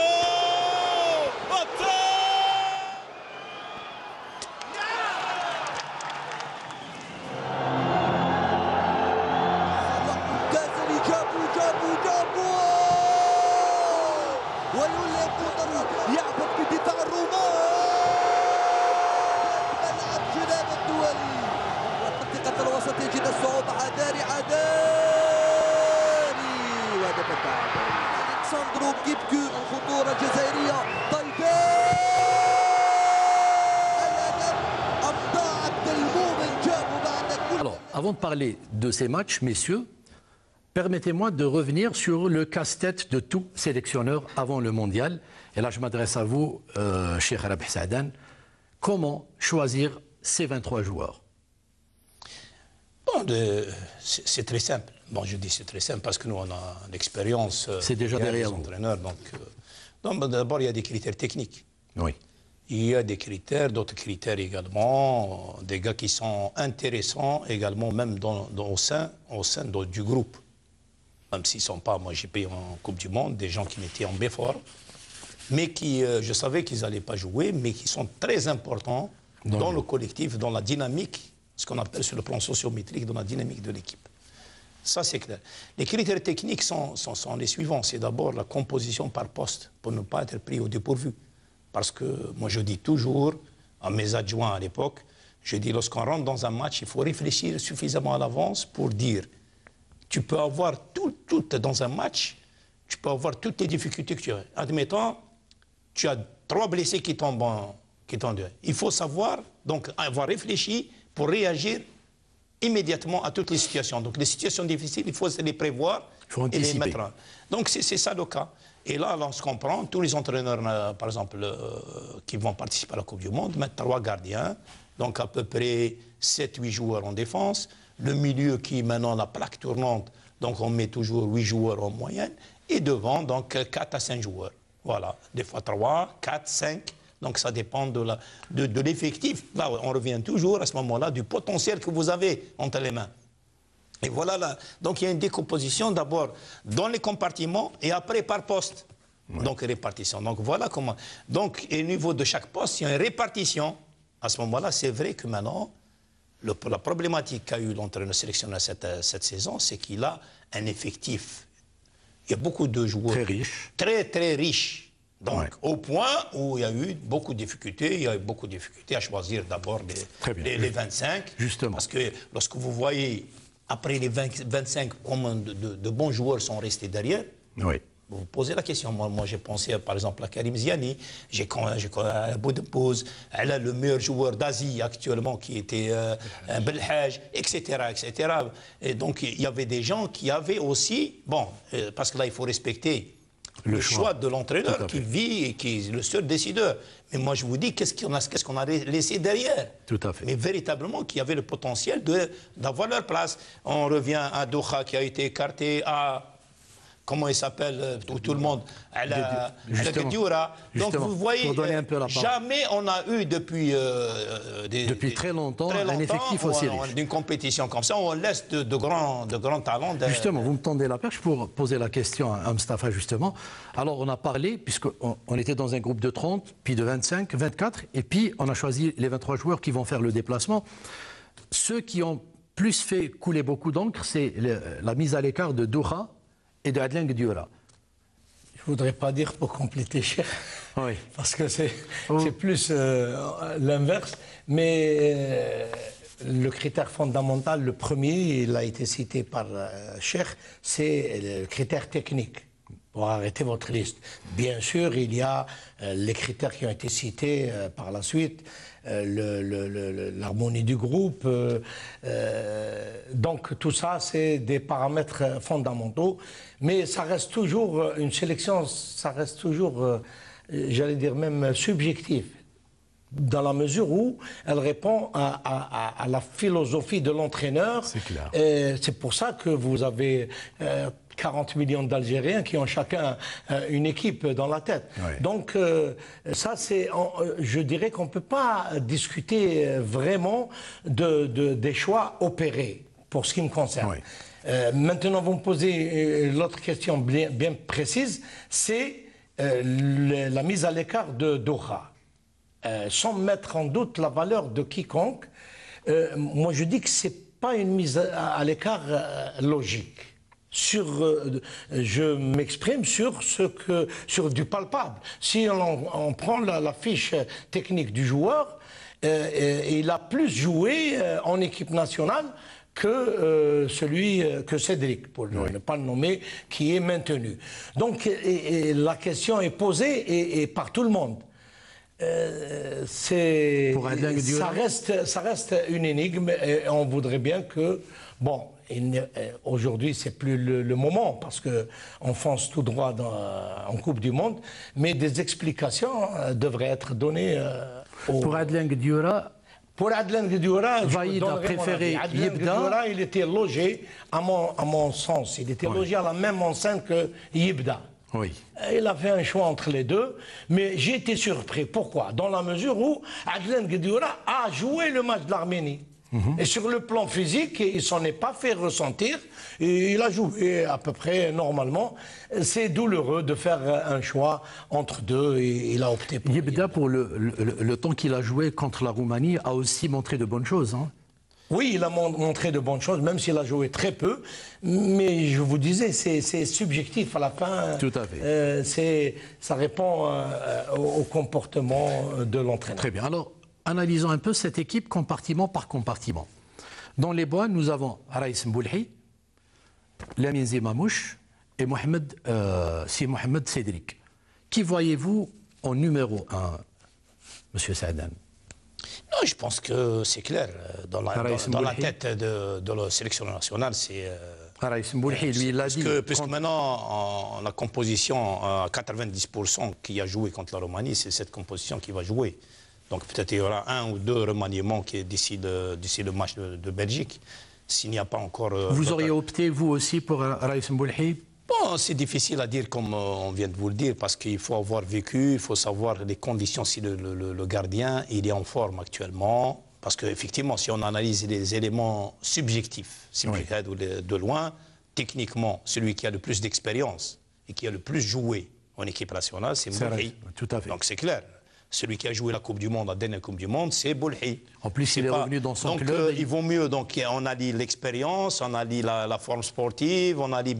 Speaker 1: Alors, avant de parler de ces matchs, messieurs, permettez-moi de revenir sur le casse-tête de tout sélectionneur avant le mondial. Et là, je m'adresse à vous, Cheikh Rabih Saadane. Comment choisir ces 23 joueurs?
Speaker 2: Bon, c'est très simple. Bon, je dis c'est très simple parce que nous, on a l'expérience.
Speaker 1: C'est déjà derrière
Speaker 2: nous. Entraîneurs, donc d'abord, il y a des critères techniques.
Speaker 1: Oui.
Speaker 2: Il y a des critères, d'autres critères également, des gars qui sont intéressants également, même au sein du groupe. Même s'ils ne sont pas, moi j'ai payé en Coupe du Monde, des gens qui étaient en B-Fort, mais qui, je savais qu'ils n'allaient pas jouer, mais qui sont très importants dans le collectif, dans la dynamique, ce qu'on appelle sur le plan sociométrique, dans la dynamique de l'équipe. Ça, c'est clair. Les critères techniques sont les suivants. C'est d'abord la composition par poste, pour ne pas être pris au dépourvu. Parce que moi, je dis toujours à mes adjoints à l'époque, je dis lorsqu'on rentre dans un match, il faut réfléchir suffisamment à l'avance pour dire, tu peux avoir tout dans un match, tu peux avoir toutes les difficultés que tu as. Admettons, tu as 3 blessés qui tombent. Il faut savoir, donc avoir réfléchi pour réagir immédiatement à toutes les situations. Donc les situations difficiles, il faut les prévoir et les mettre en. Donc c'est ça le cas. Et là, on se comprend, tous les entraîneurs, par exemple, qui vont participer à la Coupe du Monde, mettent 3 gardiens, donc à peu près 7-8 joueurs en défense. Le milieu qui est maintenant la plaque tournante, donc on met toujours 8 joueurs en moyenne. Et devant, donc 4 à 5 joueurs. Voilà, des fois 3, 4, 5. Donc ça dépend de l'effectif. Là, on revient toujours à ce moment-là du potentiel que vous avez entre les mains. Et voilà là. Donc il y a une décomposition d'abord dans les compartiments et après par poste. Ouais. Donc répartition. Donc voilà comment. Donc au niveau de chaque poste, il y a une répartition. À ce moment-là, c'est vrai que maintenant, La problématique qu'a eu l'entraîneur sélectionneur cette saison, c'est qu'il a un effectif. Il y a beaucoup de joueurs
Speaker 1: très riches.
Speaker 2: Très riches. Donc, au point où il y a eu beaucoup de difficultés, il y a eu beaucoup de difficultés à choisir d'abord les 25.
Speaker 1: Justement.
Speaker 2: Parce que lorsque vous voyez, après les 25, combien de bons joueurs sont restés derrière,
Speaker 1: oui.
Speaker 2: Vous posez la question. Moi j'ai pensé par exemple à Karim Ziani, j'ai à Boudepouze, elle a le meilleur joueur d'Asie actuellement qui était un Belhaj, etc., etc. Et donc il y avait des gens qui avaient aussi, bon, parce que là il faut respecter le choix de l'entraîneur qui vit et qui est le seul décideur. Mais moi je vous dis, qu'est-ce qu'on a laissé derrière?
Speaker 1: Tout à fait.
Speaker 2: Mais véritablement qui avait le potentiel d'avoir leur place. On revient à Doha qui a été écarté, à... Comment il s'appelle, tout le monde, à la Gdioura. Donc vous voyez, jamais on a eu depuis
Speaker 1: très longtemps un effectif aussi riche.
Speaker 2: D'une compétition comme ça, on laisse de grands talents.
Speaker 1: Justement, vous me tendez la perche pour poser la question à Mustapha, justement. Alors on a parlé, puisqu'on était dans un groupe de 30, puis de 25, 24, et puis on a choisi les 23 joueurs qui vont faire le déplacement. Ceux qui ont plus fait couler beaucoup d'encre, c'est la mise à l'écart de Doha et de Adlin Gdioura.
Speaker 4: Je ne voudrais pas dire pour compléter, cher,
Speaker 1: oui.
Speaker 4: Parce que c'est plus l'inverse. Mais le critère fondamental, le premier, il a été cité par Cheikh, c'est le critère technique. Pour arrêter votre liste. Bien sûr, il y a les critères qui ont été cités par la suite, l'harmonie du groupe. Donc tout ça, c'est des paramètres fondamentaux. Mais ça reste toujours une sélection, ça reste toujours, j'allais dire même subjectif, dans la mesure où elle répond à la philosophie de l'entraîneur.
Speaker 1: C'est clair.
Speaker 4: C'est pour ça que vous avez 40 millions d'Algériens qui ont chacun une équipe dans la tête.
Speaker 1: Oui.
Speaker 4: Donc ça, je dirais qu'on ne peut pas discuter vraiment des choix opérés, pour ce qui me concerne.
Speaker 1: Oui.
Speaker 4: Maintenant, vous me posez l'autre question bien précise, c'est la mise à l'écart de Doha. Sans mettre en doute la valeur de quiconque, moi je dis que ce n'est pas une mise à l'écart logique. Je m'exprime sur du palpable. Si on prend la fiche technique du joueur, il a plus joué en équipe nationale que Cédric, pour ne pas le nommer, qui est maintenu. Donc la question est posée et par tout le monde. Ça reste une énigme et on voudrait bien que, bon, aujourd'hui c'est plus le moment parce qu'on fonce tout droit en Coupe du Monde, mais des explications devraient être données
Speaker 1: Pour Adlin Gdioura,
Speaker 4: Vaïd a préféré Yebda. Il était logé, à mon sens, il était logé à la même enceinte que Yebda.
Speaker 1: Oui.
Speaker 4: Il a fait un choix entre les deux, mais j'ai été surpris. Pourquoi? Dans la mesure où Adlin Gdioura a joué le match de l'Arménie. Et sur le plan physique, il ne s'en est pas fait ressentir. Et il a joué à peu près normalement. C'est douloureux de faire un choix entre deux et il a opté pour
Speaker 1: Yebda, pour le temps qu'il a joué contre la Roumanie, a aussi montré de bonnes choses. Hein.
Speaker 4: Oui, il a montré de bonnes choses, même s'il a joué très peu. Mais je vous disais, c'est subjectif à la fin.
Speaker 1: Tout à fait.
Speaker 4: Ça répond au comportement de l'entraîneur.
Speaker 1: Très bien. Alors, analysons un peu cette équipe compartiment par compartiment. Dans les bois, nous avons Raïs Mboulhi, Lamine Zimamouche et Mohamed Cédric. Qui voyez-vous en numéro 1, M. Saadane?
Speaker 2: Non, je pense que c'est clair. Dans la tête de la sélection nationale, c'est...
Speaker 1: Raïs Mboulhi, lui, il l'a dit.
Speaker 2: Puisque maintenant, la composition à 90% qui a joué contre la Roumanie, c'est cette composition qui va jouer. Donc peut-être il y aura un ou deux remaniements d'ici le match de Belgique. S'il n'y a pas encore...
Speaker 1: Vous auriez opté, vous aussi, pour Raïs Mboulhi?
Speaker 2: Bon, c'est difficile à dire comme on vient de vous le dire, parce qu'il faut avoir vécu, il faut savoir les conditions si le gardien il est en forme actuellement. Parce qu'effectivement, si on analyse les éléments subjectifs, de loin, techniquement, celui qui a le plus d'expérience et qui a le plus joué en équipe nationale, c'est Mboulhi.
Speaker 1: Tout à fait.
Speaker 2: Donc c'est clair. celui qui a joué la Coupe du Monde, la dernière Coupe du Monde, c'est Boulhi.
Speaker 1: En plus, il est revenu dans son club.
Speaker 2: Il vaut mieux. Donc, on a dit l'expérience, on a dit la forme sportive, on a dit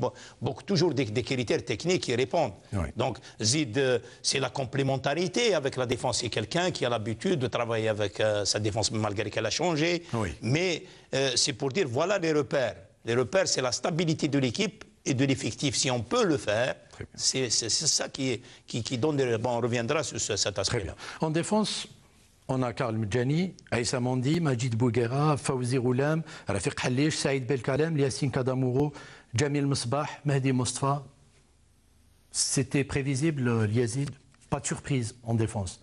Speaker 2: toujours des critères techniques qui répondent.
Speaker 1: Oui.
Speaker 2: Donc, Zid, c'est la complémentarité avec la défense. C'est quelqu'un qui a l'habitude de travailler avec sa défense, malgré qu'elle a changé.
Speaker 1: Oui.
Speaker 2: Mais c'est pour dire, voilà les repères. Les repères, c'est la stabilité de l'équipe et de l'effectif. Si on peut le faire, c'est ça qui donne des... Bon, on reviendra sur cet aspect-là.
Speaker 1: En défense, on a Karl Medjani, Aïssa Mandi, Majid Bouguera, Fawzi Roulam, Rafiq Halish, Saïd Belkalem, Yassine Kadamouro, Jamil Mesbah, Mehdi Mostafa. C'était prévisible, Yazid? Pas de surprise en défense?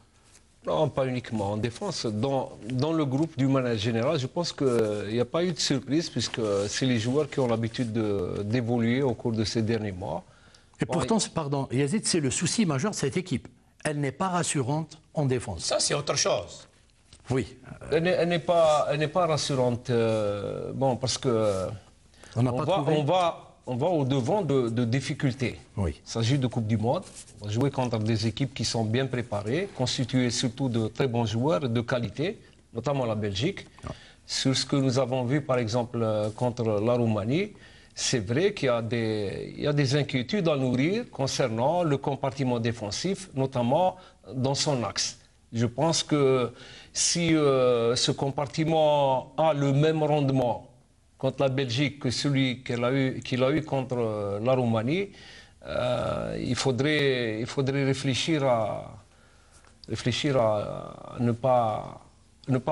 Speaker 3: Non, pas uniquement en défense. Dans le groupe du manager général, je pense qu'il n'y a pas eu de surprise puisque c'est les joueurs qui ont l'habitude d'évoluer au cours de ces derniers mois.
Speaker 1: Et pourtant, pardon, Yazid, c'est le souci majeur de cette équipe. Elle n'est pas rassurante en défense.
Speaker 2: Ça, c'est autre chose.
Speaker 1: Oui.
Speaker 3: Elle n'est pas rassurante. Bon, parce que on va au-devant de difficultés.
Speaker 1: Oui.
Speaker 3: Il s'agit de Coupe du Monde. On va jouer contre des équipes qui sont bien préparées, constituées surtout de très bons joueurs de qualité, notamment la Belgique. Ah. Sur ce que nous avons vu, par exemple, contre la Roumanie, c'est vrai qu'il y a des inquiétudes à nourrir concernant le compartiment défensif, notamment dans son axe. Je pense que si ce compartiment a le même rendement contre la Belgique que celui qu'il a eu contre la Roumanie, il faudrait réfléchir à ne pas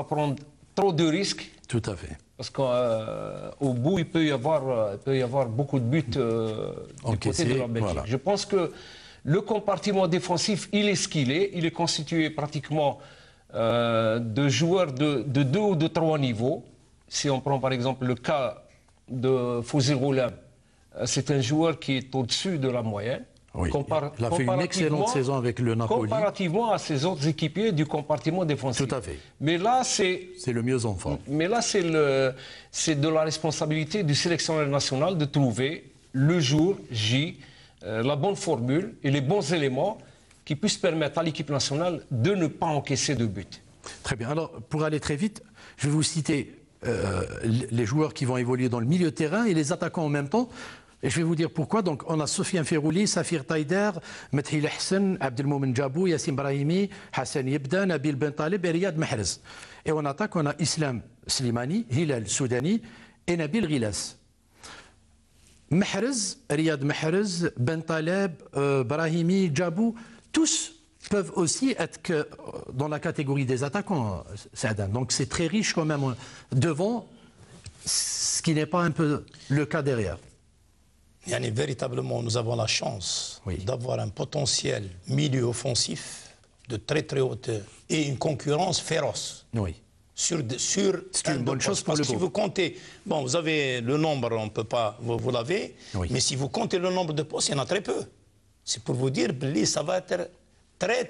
Speaker 3: prendre trop de risques.
Speaker 1: Tout à fait.
Speaker 3: Parce qu'au bout, il peut y avoir beaucoup de buts du côté de la Belgique. Voilà. Je pense que le compartiment défensif, il est ce qu'il est. Il est constitué pratiquement de joueurs de 2 ou de 3 niveaux. Si on prend par exemple le cas de Fawzi Roulam, c'est un joueur qui est au-dessus de la moyenne.
Speaker 1: Oui. Il a fait une excellente saison avec le Napoli.
Speaker 3: Comparativement à ses autres équipiers du compartiment défensif.
Speaker 1: Tout à fait.
Speaker 3: Mais là, c'est
Speaker 1: le mieux en forme.
Speaker 3: Mais là, c'est de la responsabilité du sélectionneur national de trouver le jour J, la bonne formule et les bons éléments qui puissent permettre à l'équipe nationale de ne pas encaisser de but.
Speaker 1: Très bien. Alors, pour aller très vite, je vais vous citer les joueurs qui vont évoluer dans le milieu de terrain et les attaquants en même temps. Et je vais vous dire pourquoi. Donc, on a Sofiane Ferrouli, Safir Taider, Methil Hassan, Abdelmoumen Djabou, Yassine Brahimi, Hassan Yebda, Nabil Ben Talib et Riyad Mahrez. Et en attaque, on a Islam Slimani, Hilal Soudani et Nabil Ghilas. Mahrez, Riyad Mahrez, Ben Talib, Brahimi, Djabou, tous peuvent aussi être dans la catégorie des attaquants, Sadan. Donc c'est très riche quand même devant, ce qui n'est pas un peu le cas derrière.
Speaker 2: Véritablement, nous avons la chance d'avoir un potentiel milieu offensif de très très haute et une concurrence féroce.
Speaker 1: Oui.
Speaker 2: C'est
Speaker 1: une bonne chose pour le groupe.
Speaker 2: Parce que si vous comptez, bon, vous avez le nombre, on ne peut pas, vous l'avez, mais si vous comptez le nombre de postes, il y en a très peu. C'est pour vous dire, ça va être très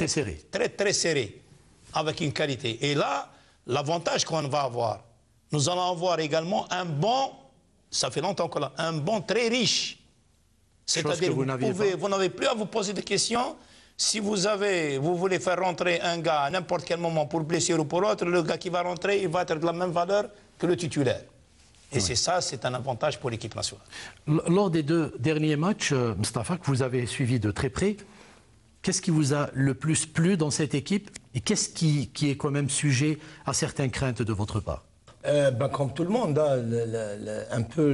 Speaker 2: serré. Très serré, avec une qualité. Et là, l'avantage qu'on va avoir, nous allons avoir également un banc. Ça fait longtemps qu'on a un banc très riche. C'est-à-dire que vous n'avez plus à vous poser de questions. Si vous voulez faire rentrer un gars à n'importe quel moment pour blessure ou pour autre, le gars qui va rentrer, il va être de la même valeur que le titulaire. Et c'est un avantage pour l'équipe nationale.
Speaker 1: Lors des 2 derniers matchs, Mostafa, que vous avez suivi de très près, qu'est-ce qui vous a le plus plu dans cette équipe et qu'est-ce qui est quand même sujet à certaines craintes de votre part?
Speaker 4: Comme tout le monde, un peu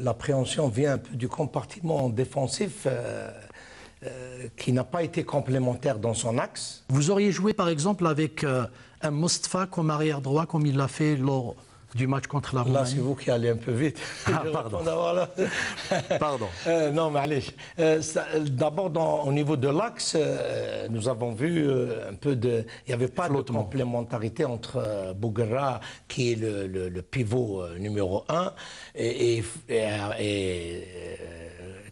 Speaker 4: l'appréhension vient un peu du compartiment défensif qui n'a pas été complémentaire dans son axe.
Speaker 1: Vous auriez joué par exemple avec un Mostafa comme arrière droit comme il l'a fait lors du match contre la Roumanie?
Speaker 4: Là, c'est vous qui allez un peu vite.
Speaker 1: Ah, pardon. Pardon.
Speaker 4: Non, mais allez. D'abord, au niveau de l'axe, nous avons vu un peu de... Il n'y avait pas de complémentarité entre Bouguera, qui est le pivot numéro 1, et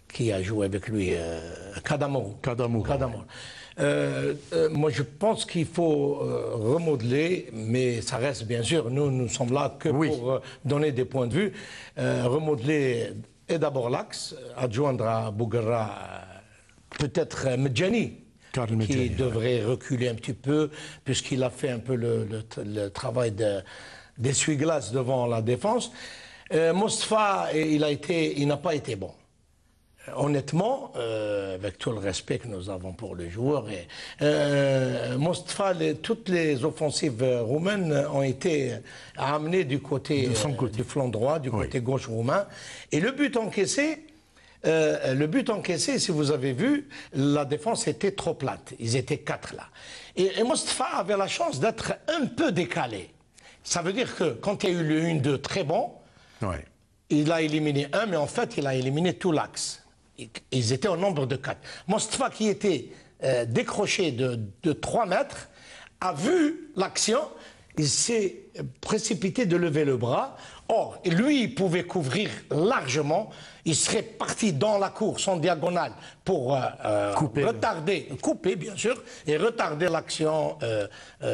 Speaker 4: qui a joué avec lui, Kadamouro. Moi, je pense qu'il faut remodeler, mais ça reste bien sûr, nous sommes là que pour donner des points de vue. Remodeler et d'abord l'axe, adjoindre à Bouguera peut-être Medjani.
Speaker 1: Karim
Speaker 4: qui
Speaker 1: Medjani,
Speaker 4: devrait reculer un petit peu, puisqu'il a fait un peu le travail d'essuie-glace devant la défense. Mostafa, il n'a pas été bon. Honnêtement, avec tout le respect que nous avons pour le joueur, Mostafa, toutes les offensives roumaines ont été amenées du côté, du flanc droit, du côté gauche roumain. Et le but encaissé, si vous avez vu, la défense était trop plate. Ils étaient 4 là. Et Mostafa avait la chance d'être un peu décalé. Ça veut dire que quand il y a eu le 1-2 très bon, il a éliminé un, mais en fait, il a éliminé tout l'axe. Ils étaient au nombre de 4. Mostafa, qui était décroché de 3 mètres, a vu l'action, il s'est précipité de lever le bras. Or, lui, il pouvait couvrir largement. Il serait parti dans la course en diagonale pour couper bien sûr, et retarder l'action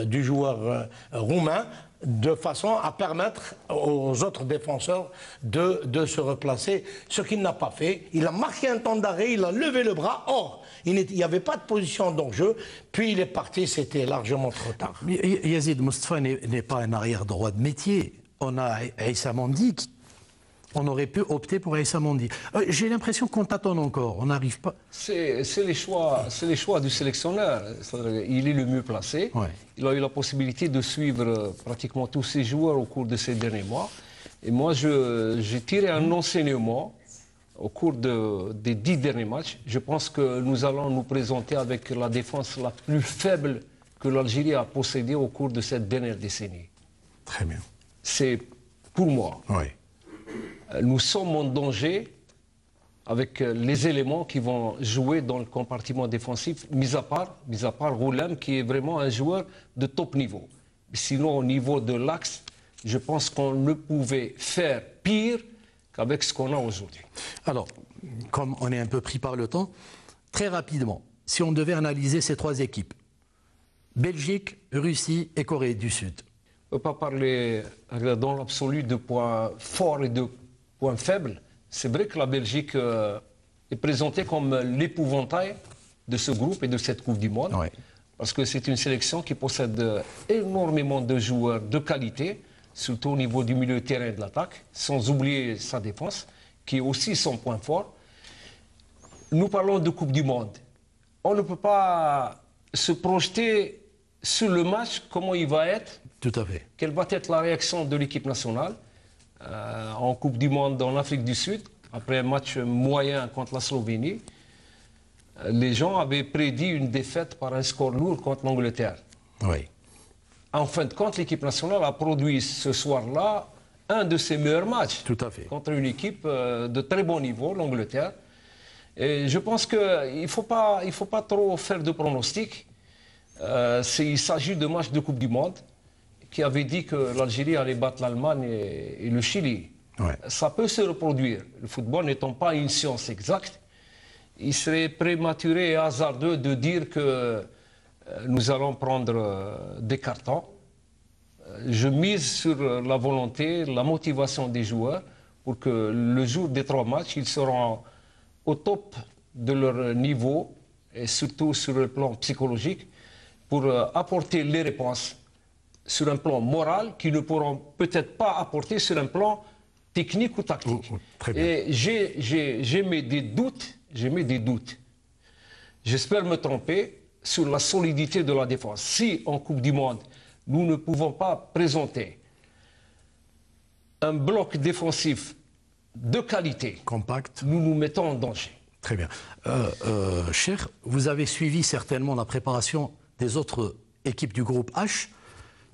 Speaker 4: du joueur roumain, de façon à permettre aux autres défenseurs de se replacer, ce qu'il n'a pas fait. Il a marqué un temps d'arrêt, il a levé le bras. Or, il n'y avait pas de position d'enjeu, puis il est parti, c'était largement trop tard.
Speaker 1: Yazid Mostafa n'est pas un arrière-droit de métier. On a Aïssa Mandi, on aurait pu opter pour Aïssa Mandi. J'ai l'impression qu'on tâtonne encore, on n'arrive pas.
Speaker 3: C'est les choix du sélectionneur. Il est le mieux placé. Il a eu la possibilité de suivre pratiquement tous ses joueurs au cours de ces derniers mois. Et moi, j'ai tiré un enseignement au cours des 10 derniers matchs. Je pense que nous allons nous présenter avec la défense la plus faible que l'Algérie a possédée au cours de cette dernière décennie.
Speaker 1: Très bien.
Speaker 3: C'est pour moi. Nous sommes en danger avec les éléments qui vont jouer dans le compartiment défensif, mis à part Roulem, qui est vraiment un joueur de top niveau. Sinon, au niveau de l'axe, je pense qu'on ne pouvait faire pire qu'avec ce qu'on a aujourd'hui.
Speaker 1: Alors, comme on est un peu pris par le temps, très rapidement, si on devait analyser ces 3 équipes, Belgique, Russie et Corée du Sud.
Speaker 3: On ne peut pas parler dans l'absolu de points forts et de points faibles. C'est vrai que la Belgique est présentée comme l'épouvantail de ce groupe et de cette Coupe du Monde. Parce que c'est une sélection qui possède énormément de joueurs de qualité, surtout au niveau du milieu de terrain et de l'attaque, sans oublier sa défense, qui est aussi son point fort. Nous parlons de Coupe du Monde. On ne peut pas se projeter sur le match, comment il va être.
Speaker 1: Tout à fait.
Speaker 3: Quelle va être la réaction de l'équipe nationale en Coupe du Monde en Afrique du Sud, après un match moyen contre la Slovénie. Les gens avaient prédit une défaite par un score lourd contre l'Angleterre. En fin de compte, l'équipe nationale a produit ce soir-là un de ses meilleurs matchs.
Speaker 1: Tout à fait.
Speaker 3: Contre une équipe de très bon niveau, l'Angleterre. Et je pense qu'il ne faut pas trop faire de pronostics. Il s'agit de matchs de Coupe du Monde qui avait dit que l'Algérie allait battre l'Allemagne et le Chili. Ça peut se reproduire. Le football n'étant pas une science exacte, il serait prématuré et hasardeux de dire que nous allons prendre des cartons. Je mise sur la volonté, la motivation des joueurs pour que le jour des 3 matchs, ils seront au top de leur niveau et surtout sur le plan psychologique pour apporter les réponses sur un plan moral qu'ils ne pourront peut-être pas apporter sur un plan technique ou tactique.
Speaker 1: Très bien.
Speaker 3: Et j'ai mis des doutes. J'espère me tromper sur la solidité de la défense. Si en Coupe du Monde, nous ne pouvons pas présenter un bloc défensif de qualité,
Speaker 1: compact,
Speaker 3: nous nous mettons en danger.
Speaker 1: Très bien. Cheikh, vous avez suivi certainement la préparation des autres équipes du groupe H.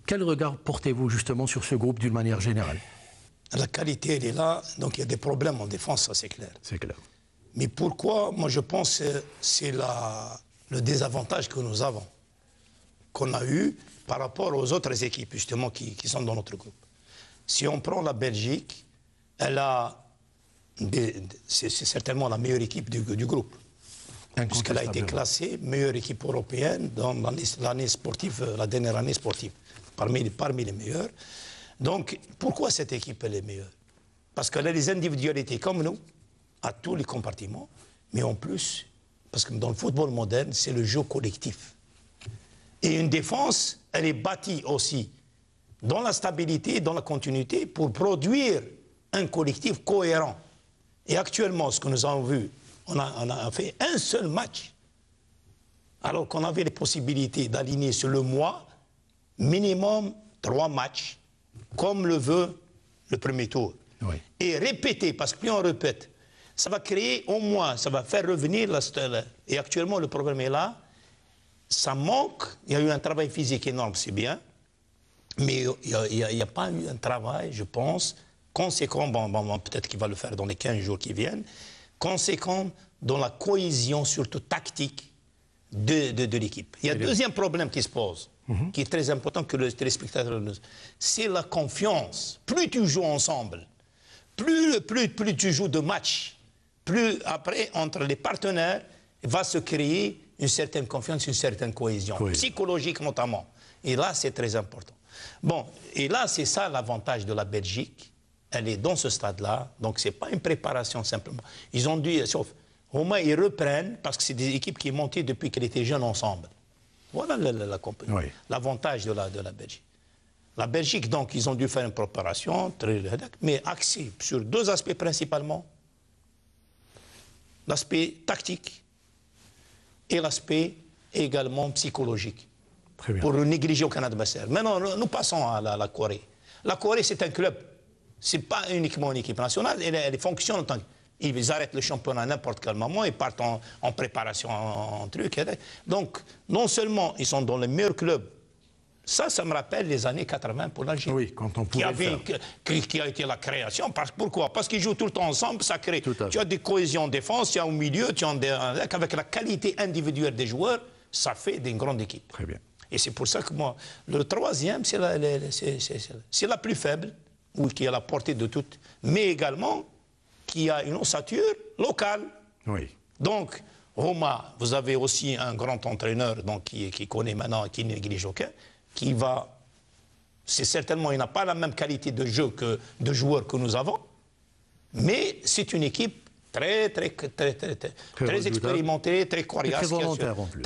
Speaker 1: Quel regard portez-vous justement sur ce groupe d'une manière générale?
Speaker 2: La qualité, elle est là, donc il y a des problèmes en défense, ça c'est clair.
Speaker 1: C'est clair.
Speaker 2: Mais pourquoi? Moi je pense que c'est le désavantage que nous avons, qu'on a eu par rapport aux autres équipes justement qui sont dans notre groupe. Si on prend la Belgique, c'est certainement la meilleure équipe du groupe. Puisqu'elle a été classée meilleure équipe européenne dans l'année sportive, la dernière année sportive, parmi les meilleures. Donc, pourquoi cette équipe elle est meilleure? Parce qu'elle a des individualités comme nous, à tous les compartiments, mais en plus, parce que dans le football moderne, c'est le jeu collectif. Et une défense, elle est bâtie aussi dans la stabilité, dans la continuité, pour produire un collectif cohérent. Et actuellement, ce que nous avons vu, on a fait un seul match, alors qu'on avait les possibilités d'aligner sur le mois minimum 3 matchs, comme le veut le premier tour.
Speaker 1: Oui.
Speaker 2: Et répéter, parce que plus on répète, ça va créer au moins, ça va faire revenir la stèle. Et actuellement, le problème est là, ça manque, il y a eu un travail physique énorme, c'est bien, mais il n'y a pas eu un travail, je pense, conséquent, peut-être qu'il va le faire dans les 15 jours qui viennent, conséquent dans la cohésion, surtout tactique, de l'équipe. Il y a un deuxième problème qui se pose, qui est très important que le téléspectateur le... c'est la confiance. Plus tu joues ensemble, plus tu joues de matchs, plus après, entre les partenaires, va se créer une certaine confiance, une certaine cohésion, psychologique notamment. Et là, c'est très important. Bon, et là, c'est ça l'avantage de la Belgique. Elle est dans ce stade-là, donc ce n'est pas une préparation simplement. Ils ont dû, sauf, au moins ils reprennent, parce que c'est des équipes qui sont montées depuis qu'elles étaient jeunes ensemble. Voilà l'avantage de la Belgique. La Belgique, donc, ils ont dû faire une préparation, mais axée sur 2 aspects principalement. L'aspect tactique et l'aspect également psychologique.
Speaker 1: Très bien.
Speaker 2: Pour ne négliger aucun adversaire. Maintenant, nous passons à la Corée. La Corée, c'est un club. Ce n'est pas uniquement une équipe nationale. Elle fonctionne en tant que... Ils arrêtent le championnat à n'importe quel moment, ils partent en préparation, en truc. Donc, non seulement ils sont dans les meilleurs clubs, ça me rappelle les années 80 pour l'Algérie.
Speaker 1: Oui, quand on pouvait
Speaker 2: qui a été la création. Pourquoi? Parce qu'ils jouent tout le temps ensemble, ça crée. Tu as des cohésions en défense, tu as au milieu, tu as avec la qualité individuelle des joueurs, ça fait une grande équipe.
Speaker 1: Très bien.
Speaker 2: Et c'est pour ça que moi, le troisième, c'est la plus faible, ou qui a la portée de toutes, mais également qui a une ossature locale.
Speaker 1: Oui.
Speaker 2: Donc, Roma, vous avez aussi un grand entraîneur donc, qui connaît maintenant, qui ne néglige aucun, qui va... C'est certainement, il n'a pas la même qualité de jeu de joueurs que nous avons, mais c'est une équipe très expérimentée, très coriace.
Speaker 1: Très volontaire en plus.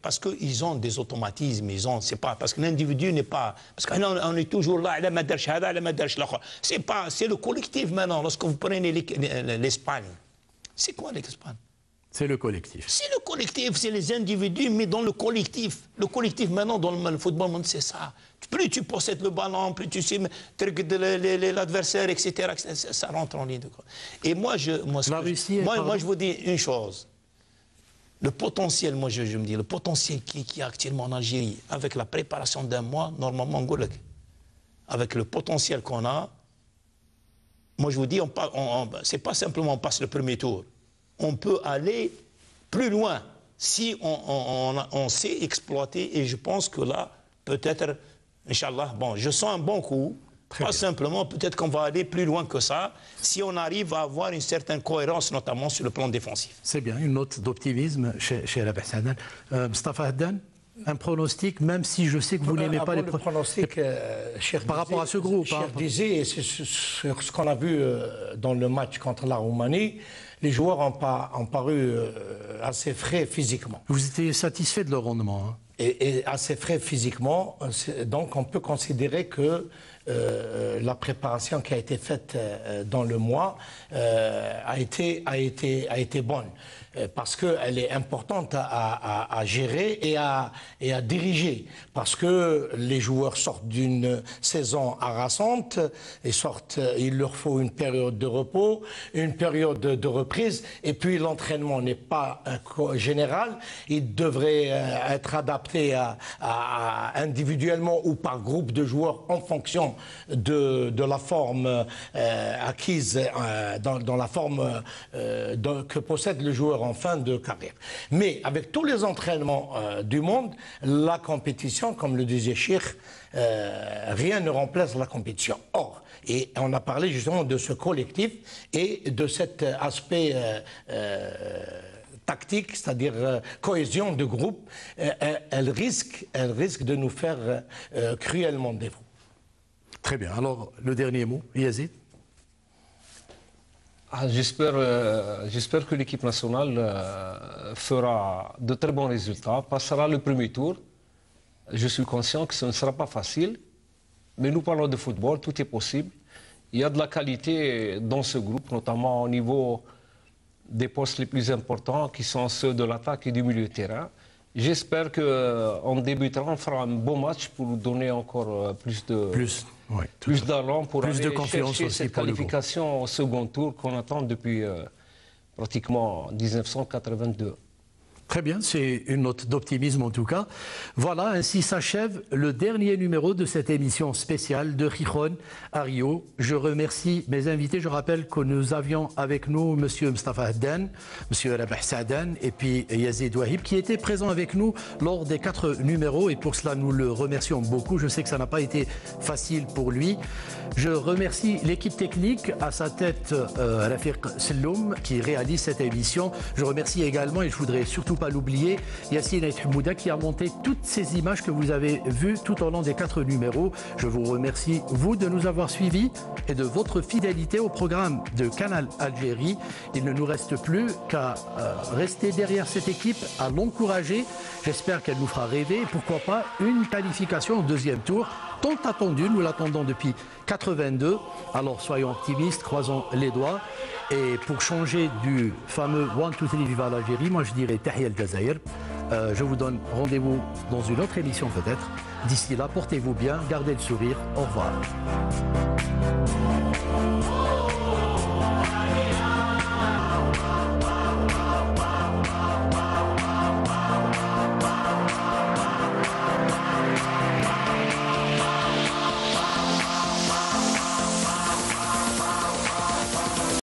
Speaker 2: Parce qu'ils ont des automatismes, c'est pas... Parce que l'individu n'est pas... Parce qu'on est toujours là, c'est le collectif maintenant. Lorsque vous prenez l'Espagne, c'est quoi l'Espagne?
Speaker 1: C'est le collectif.
Speaker 2: C'est le collectif, c'est les individus, mais dans le collectif. Le collectif, maintenant, dans le football, c'est ça. Plus tu possèdes le ballon, plus tu sais l'adversaire, etc., ça rentre en ligne de compte. Et moi, je vous dis une chose. Le potentiel, moi, je me dis, le potentiel qui est actuellement en Algérie, avec la préparation d'un mois, normalement, avec le potentiel qu'on a, moi, je vous dis, c'est pas simplement on passe le premier tour. On peut aller plus loin si on sait exploiter. Et je pense que là, peut-être, Inch'Allah, bon, je sens un bon coup. Pas simplement, peut-être qu'on va aller plus loin que ça, si on arrive à avoir une certaine cohérence, notamment sur le plan défensif.
Speaker 1: C'est bien, une note d'optimisme chez Rabih Saadane. Mustafa Haddan, un pronostic, même si je sais que vous n'aimez pas les
Speaker 4: pronostics.
Speaker 1: Par rapport à ce groupe.
Speaker 4: Cher disait, c'est sur ce qu'on a vu dans le match contre la Roumanie, les joueurs ont paru assez frais physiquement.
Speaker 1: Vous étiez satisfait de leur rendement, hein?
Speaker 4: Et assez frais physiquement, donc on peut considérer que la préparation qui a été faite dans le mois a été bonne. Parce qu'elle est importante à gérer et à diriger. Parce que les joueurs sortent d'une saison harassante, il leur faut une période de repos, une période de reprise, et puis l'entraînement n'est pas général, il devrait être adapté individuellement ou par groupe de joueurs en fonction de la forme acquise, dans la forme que possède le joueur en fin de carrière. Mais avec tous les entraînements du monde, la compétition, comme le disait Cheikh, rien ne remplace la compétition. Or, et on a parlé justement de ce collectif et de cet aspect tactique, c'est-à-dire cohésion de groupe, elle risque de nous faire cruellement défaut.
Speaker 1: Très bien. Alors, le dernier mot, Yazid?
Speaker 3: J'espère que l'équipe nationale fera de très bons résultats, passera le premier tour. Je suis conscient que ce ne sera pas facile, mais nous parlons de football, tout est possible. Il y a de la qualité dans ce groupe, notamment au niveau des postes les plus importants, qui sont ceux de l'attaque et du milieu de terrain. J'espère qu'en débutant, on fera un bon match pour nous donner encore plus d'allant pour
Speaker 1: plus
Speaker 3: aller
Speaker 1: de confiance
Speaker 3: chercher
Speaker 1: aussi
Speaker 3: cette
Speaker 1: pour le groupe.
Speaker 3: qualification au second tour qu'on attend depuis pratiquement 1982.
Speaker 1: Très bien, c'est une note d'optimisme en tout cas. Voilà, ainsi s'achève le dernier numéro de cette émission spéciale de Gijón à Rio. Je remercie mes invités. Je rappelle que nous avions avec nous M. Mustafa Haddan, M. Rabah Saadan et puis Yazid Wahib qui étaient présents avec nous lors des 4 numéros et pour cela nous le remercions beaucoup. Je sais que ça n'a pas été facile pour lui. Je remercie l'équipe technique, à sa tête Rafiq Selloum qui réalise cette émission. Je remercie également, et je voudrais surtout pas l'oublier, Yassine Aït-Hmouda qui a monté toutes ces images que vous avez vues tout au long des 4 numéros. Je vous remercie, vous, de nous avoir suivis et de votre fidélité au programme de Canal Algérie. Il ne nous reste plus qu'à rester derrière cette équipe, à l'encourager. J'espère qu'elle nous fera rêver et pourquoi pas une qualification au deuxième tour. Tant attendu, nous l'attendons depuis 82. Alors soyons optimistes, croisons les doigts. Et pour changer du fameux 1, 2, 3, viva l'Algérie, moi je dirais Tahia al-Jazair. Je vous donne rendez-vous dans une autre émission peut-être. D'ici là, portez-vous bien, gardez le sourire. Au revoir.